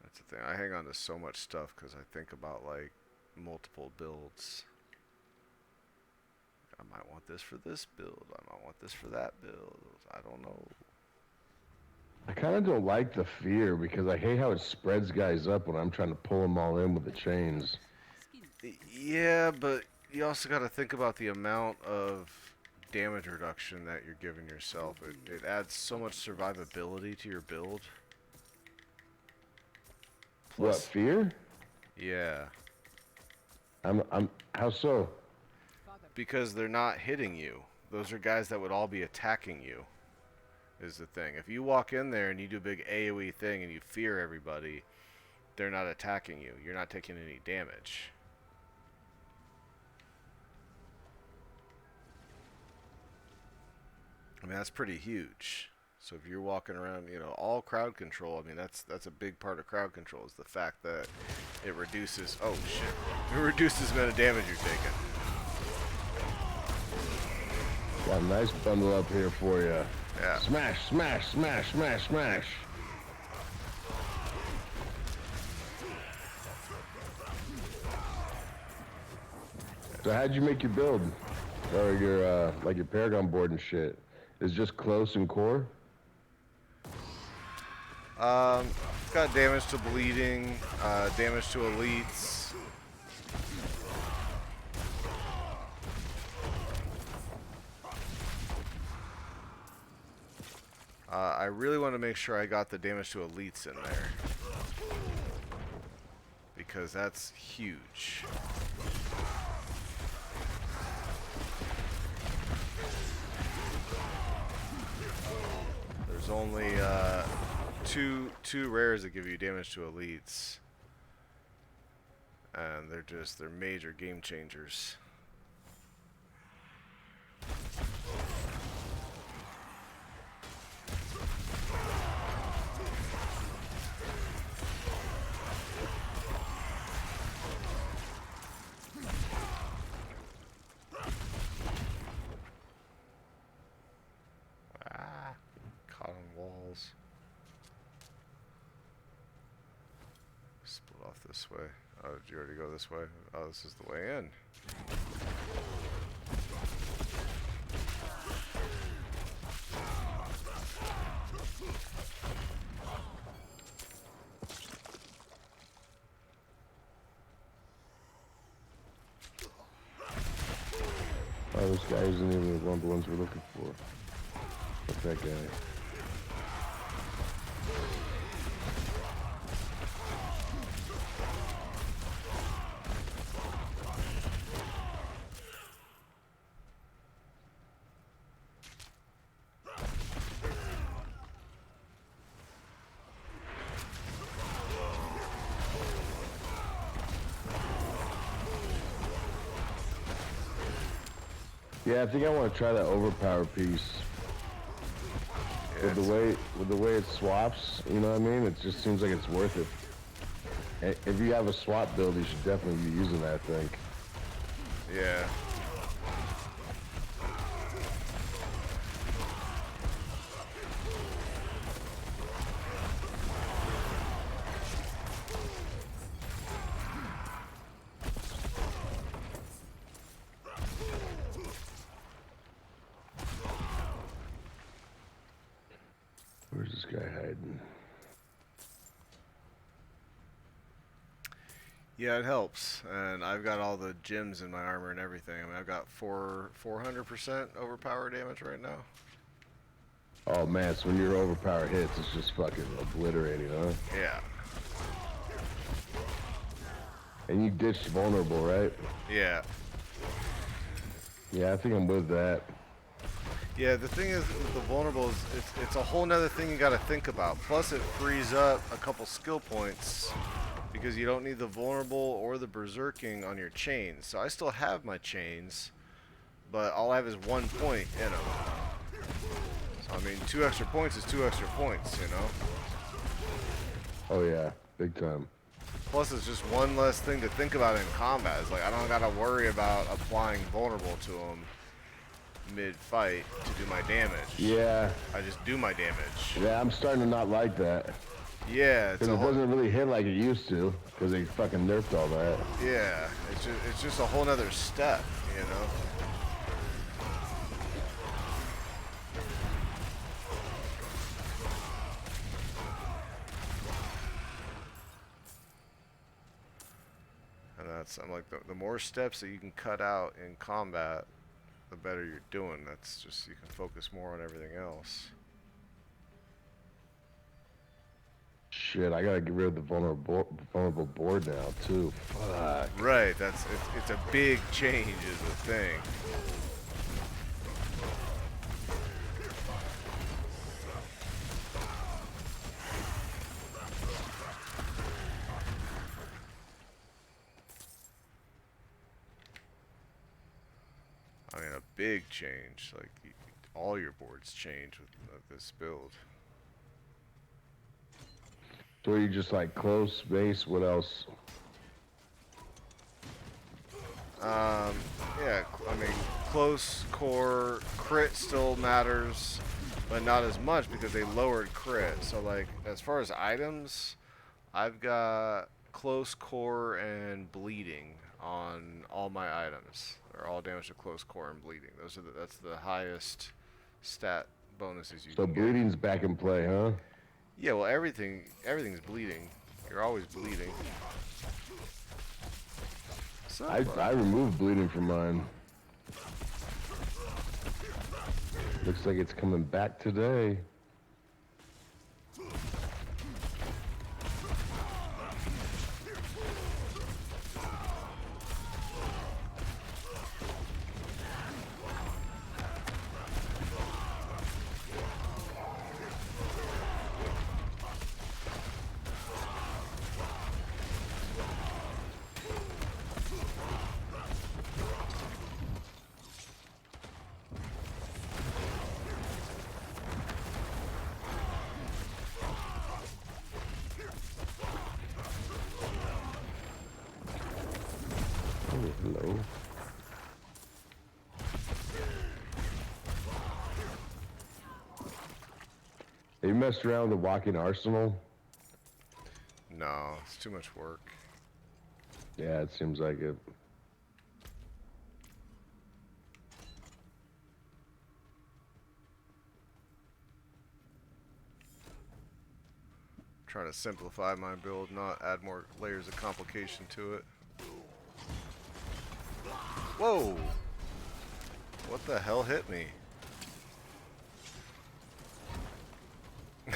That's the thing. I hang on to so much stuff because I think about like multiple builds. I might want this for this build. I might want this for that build. I don't know. I kind of don't like the fear because I hate how it spreads guys up when I'm trying to pull them all in with the chains. Yeah, but you also got to think about the amount of damage reduction that you're giving yourself. It adds so much survivability to your build. What, fear? Yeah. How so? Because they're not hitting you. Those are guys that would all be attacking you. is the thing. If you walk in there and you do a big AoE thing and you fear everybody, they're not attacking you. You're not taking any damage. I mean, that's pretty huge. So if you're walking around, you know, all crowd control, I mean, that's a big part of crowd control is the fact that it reduces, oh shit, it reduces the amount of damage you're taking. Got a nice bundle up here for you. Yeah. Smash, smash, smash, smash, smash. So how'd you make your build? Or your, like your Paragon board and shit? Is it just close and core? Got damage to bleeding, damage to elites. I really want to make sure I got the damage to elites in there. Because that's huge. There's only two rares that give you damage to elites. And they're major game changers. Caught on walls. Split off this way. Oh, did you already go this way? Oh, this is the way in. Oh, this guy isn't even one of the ones we're looking for. What's that guy? Yeah, I think I want to try that overpower piece. Yeah, With the way it swaps, you know what I mean? It just seems like it's worth it. If you have a swap build, you should definitely be using that, I think. yeah. Where's this guy hiding? Yeah, it helps. And I've got all the gems in my armor and everything. I mean, I've got 400% overpower damage right now. Oh man, so when your overpower hits, it's just fucking obliterating, huh? Yeah. And you ditched vulnerable, right? Yeah. Yeah, I think I'm with that. Yeah, the thing is, with the vulnerable is it's a whole nother thing you got to think about. Plus, it frees up a couple skill points because you don't need the vulnerable or the berserking on your chains. So I still have my chains, but all I have is 1 point in them. So I mean, 2 extra points is 2 extra points, you know. Oh yeah, big time. Plus, it's just one less thing to think about in combat. It's like I don't gotta worry about applying vulnerable to them mid-fight to do my damage. Yeah. I just do my damage. Yeah, I'm starting to not like that. Yeah, it's Because a it whole, doesn't really hit like it used to, because they fucking nerfed all that. yeah, it's just a whole nother step, you know. And that's, I'm like, the more steps that you can cut out in combat, the better you're doing. That's just, you can focus more on everything else. Shit, I gotta get rid of the vulnerable board now, too. Fuck. Right, it's a big change is the thing. big change. Like all your boards change with this build. So you just like close base. What else? Yeah, I mean, close core crit still matters, but not as much because they lowered crit. So like, as far as items, I've got close core and bleeding on all my items. Or all damage to close core and bleeding. That's the highest stat bonuses you So can get. bleeding's back in play, huh? Yeah, well everything's bleeding. You're always bleeding. So, I removed bleeding from mine. Looks like it's coming back today. Oh, hello. Have you messed around with the walking arsenal? no, it's too much work. Yeah, it seems like it. Trying to simplify my build, not add more layers of complication to it. Whoa! What the hell hit me?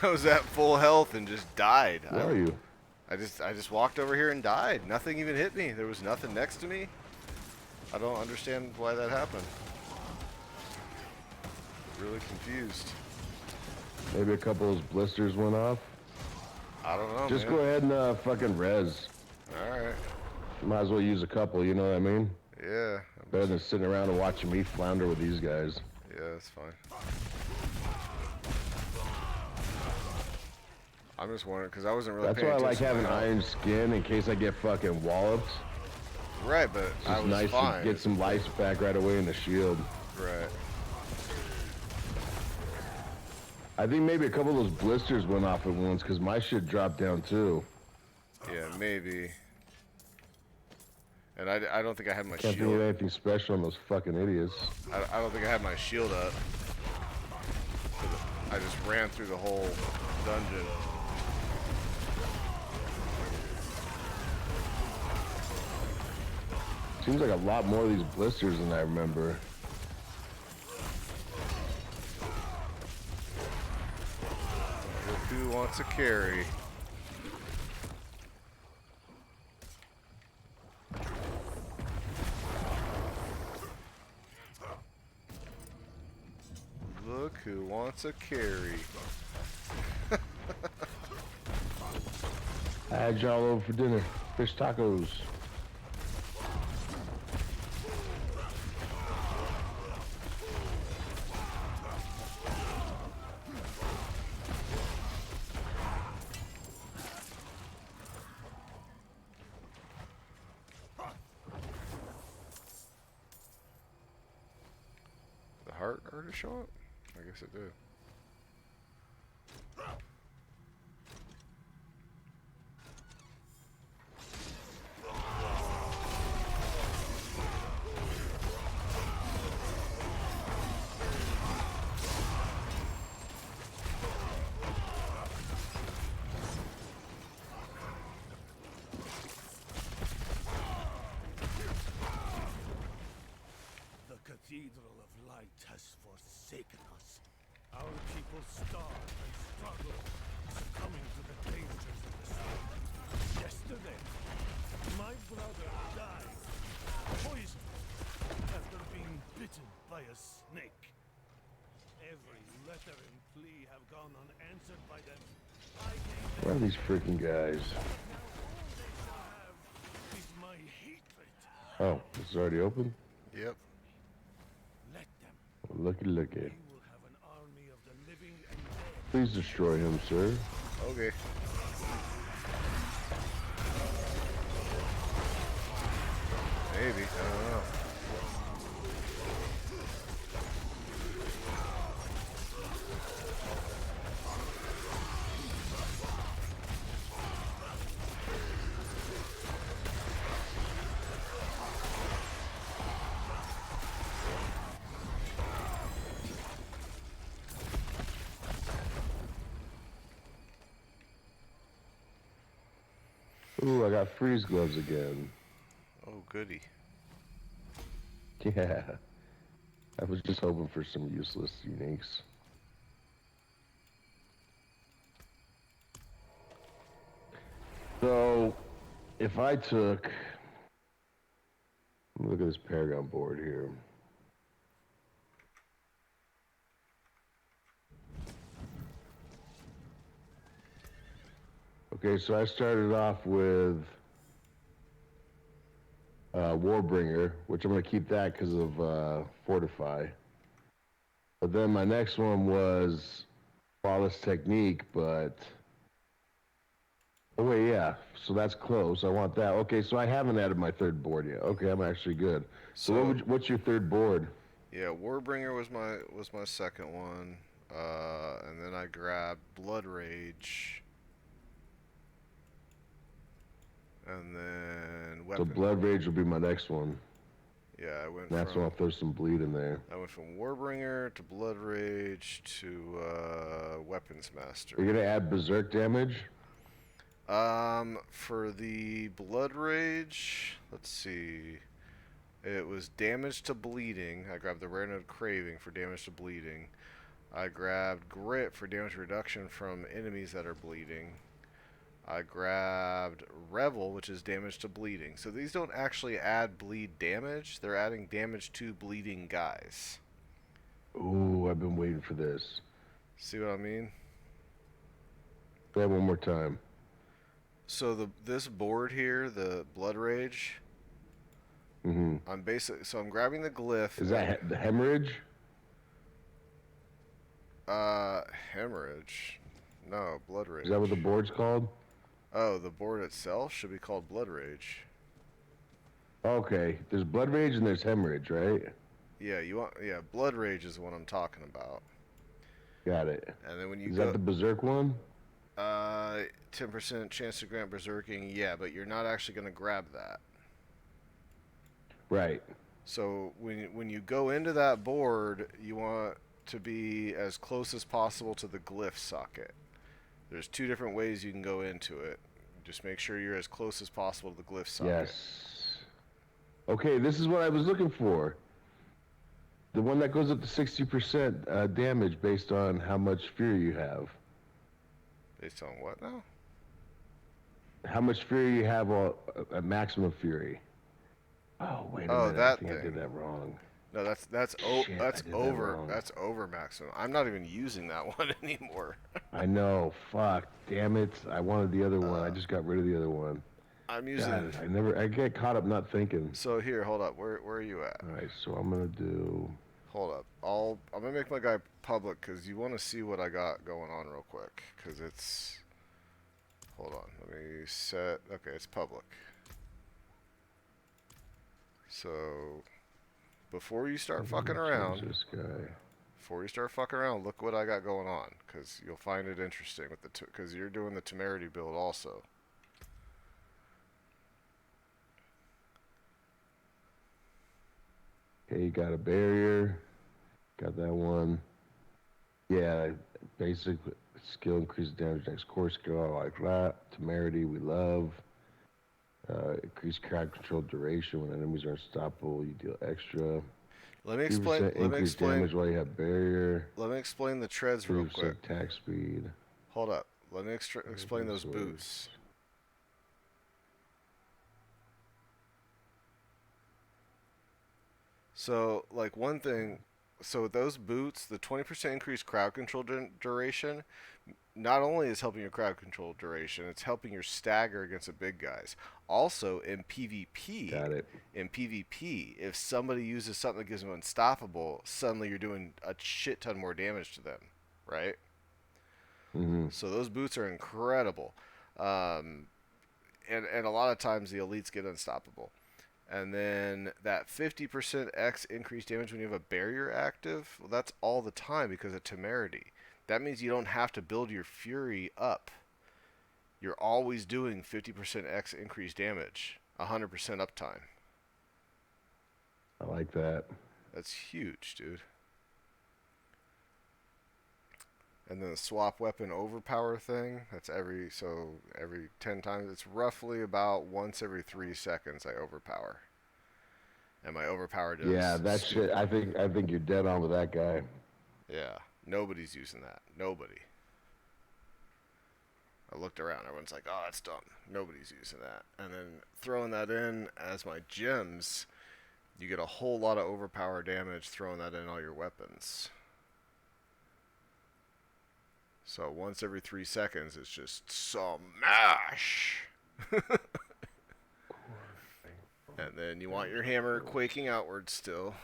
I was at full health and just died. Where are you? I just walked over here and died. Nothing even hit me. There was nothing next to me. I don't understand why that happened. Really confused. Maybe a couple of those blisters went off. I don't know, Just man. go ahead and fucking res. Alright. Might as well use a couple, you know what I mean? Yeah. Better than sitting around and watching me flounder with these guys. Yeah, that's fine. I'm just wondering, because I wasn't really That's paying why I like attention having to my health. iron skin in case I get fucking walloped. Right, but It's I just was nice fine. to get some life back right away in the shield. Right. I think maybe a couple of those blisters went off at once because my shit dropped down too. Yeah, maybe. And I don't think I had my Can't think shield. of anything special on those fucking idiots. I don't think I had my shield up. I just ran through the whole dungeon. Seems like a lot more of these blisters than I remember. Look who wants a carry. Look who wants a carry. I had y'all over for dinner. Fish tacos. The heart already show up? I guess it did. The Cathedral of Light has forsaken us. Our people starve and struggle, succumbing to the dangers of the storm. Yesterday, my brother died, poisoned, after being bitten by a snake. Every letter and plea have gone unanswered by them. I gave them Where are these freaking guys? now all they shall have is my hatred. Oh, it's already open? Yep. Let Looky, looky. We will have an army of the living and dead. Please destroy him, sir. Okay. Maybe. I don't know. Ooh, I got freeze gloves again. Oh, goody. Yeah. I was just hoping for some useless uniques. So, if I took... Look at this Paragon board here. Okay, so I started off with Warbringer, which I'm going to keep that because of Fortify. But then my next one was Flawless Technique, but... Oh, wait, yeah. So that's close. I want that. Okay, so I haven't added my third board yet. Okay, I'm actually good. So what's your third board? Yeah, Warbringer was my second one. And then I grabbed Blood Rage. And then So Weapon. Blood Rage will be my next one. Yeah, I went That's from... when I'll throw some bleed in there. I went from Warbringer to Blood Rage to Weapons Master. Are you going to add Berserk damage? For the Blood Rage, let's see. It was damage to bleeding. I grabbed the Rare Node Craving for damage to bleeding. I grabbed Grit for damage reduction from enemies that are bleeding. I grabbed Revel, which is damage to bleeding. So these don't actually add bleed damage. They're adding damage to bleeding guys. Ooh, I've been waiting for this. See what I mean? Say that one more time. So this board here, the Blood Rage, I'm grabbing the glyph. Is that the hemorrhage? Hemorrhage. No, Blood Rage. Is that what the board's called? Oh, the board itself should be called Blood Rage. Okay, there's Blood Rage and there's hemorrhage, right? Yeah, Blood Rage is what I'm talking about. Got it. And then when you Is go, that the Berserk one? 10% chance to grant berserking. Yeah, but you're not actually going to grab that. Right. So when you go into that board, you want to be as close as possible to the glyph socket. There's two different ways you can go into it. Just make sure you're as close as possible to the glyph socket. Yes. Okay, this is what I was looking for. The one that goes up to 60% damage based on how much fury you have. Based on what now? How much fury you have at maximum fury. Oh, wait a minute. That I think thing. I did that wrong. No, that's over maximum. I'm not even using that one anymore. I know. Fuck. Damn it. I wanted the other one. I just got rid of the other one. I'm using. God, I get caught up not thinking. So here, hold up. Where are you at? All right. So I'm gonna do. Hold up. I'm gonna make my guy public because you want to see what I got going on real quick. Because it's. Hold on. Let me set. Okay, it's public. So before you start fucking around, look what I got going on, because you'll find it interesting with because you're doing the temerity build also. Okay, you got a barrier. Got that one. Yeah, basic skill increases damage next core skill. I like that. Temerity, we love. Increase crowd control duration when enemies are unstoppable. You deal extra. Let me explain. Damage while you have barrier. Let me explain the treads real quick. Attack speed. Hold up. Let me explain those boots. So, like one thing, so those boots, the 20% increased crowd control duration not only is helping your crowd control duration, it's helping your stagger against the big guys. Also in PvP, Got it. if somebody uses something that gives them unstoppable, suddenly you're doing a shit ton more damage to them, right? Mm-hmm. So those boots are incredible, and a lot of times the elites get unstoppable. And then that 50% X increased damage when you have a barrier active, well, that's all the time because of temerity. That means you don't have to build your fury up. You're always doing 50% X increased damage, 100% uptime. I like that. That's huge, dude. And then the swap weapon overpower thing, that's every 10 times. It's roughly about once every 3 seconds I overpower. And my overpower Yeah, does that shit. stupid. I think you're dead on with that guy. Yeah, nobody's using that. Nobody. I looked around. Everyone's like, "Oh, that's dumb." Nobody's using that. And then throwing that in as my gems, you get a whole lot of overpower damage throwing that in all your weapons. So once every 3 seconds, it's just smash. And then you want your hammer quaking outward still.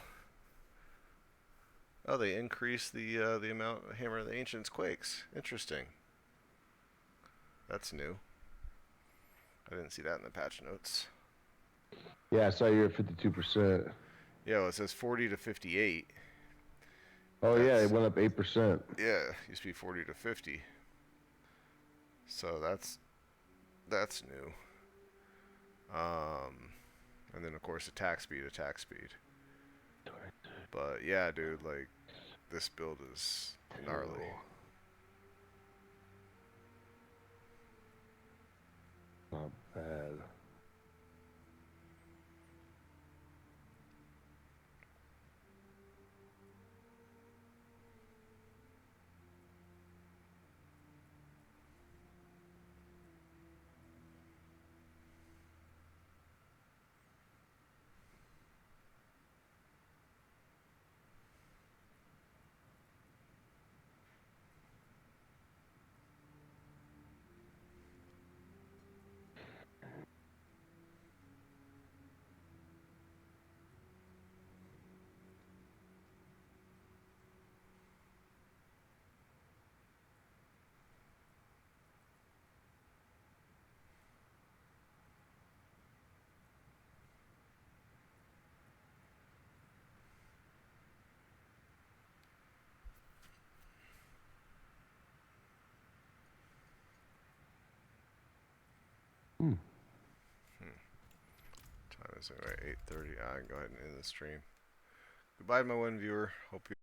Oh, they increased the amount of Hammer of the Ancients quakes. Interesting. That's new. I didn't see that in the patch notes. Yeah, I saw you're at 52%. Yeah, well, it says 40 to 58. Oh yeah, That's, it went up 8%. yeah, used to be 40 to 50. So that's new. And then of course attack speed. But yeah, dude, like this build is gnarly. Not bad. Hmm. Time is anyway 8:30. I can go ahead and end the stream. Goodbye to my one viewer. Hope you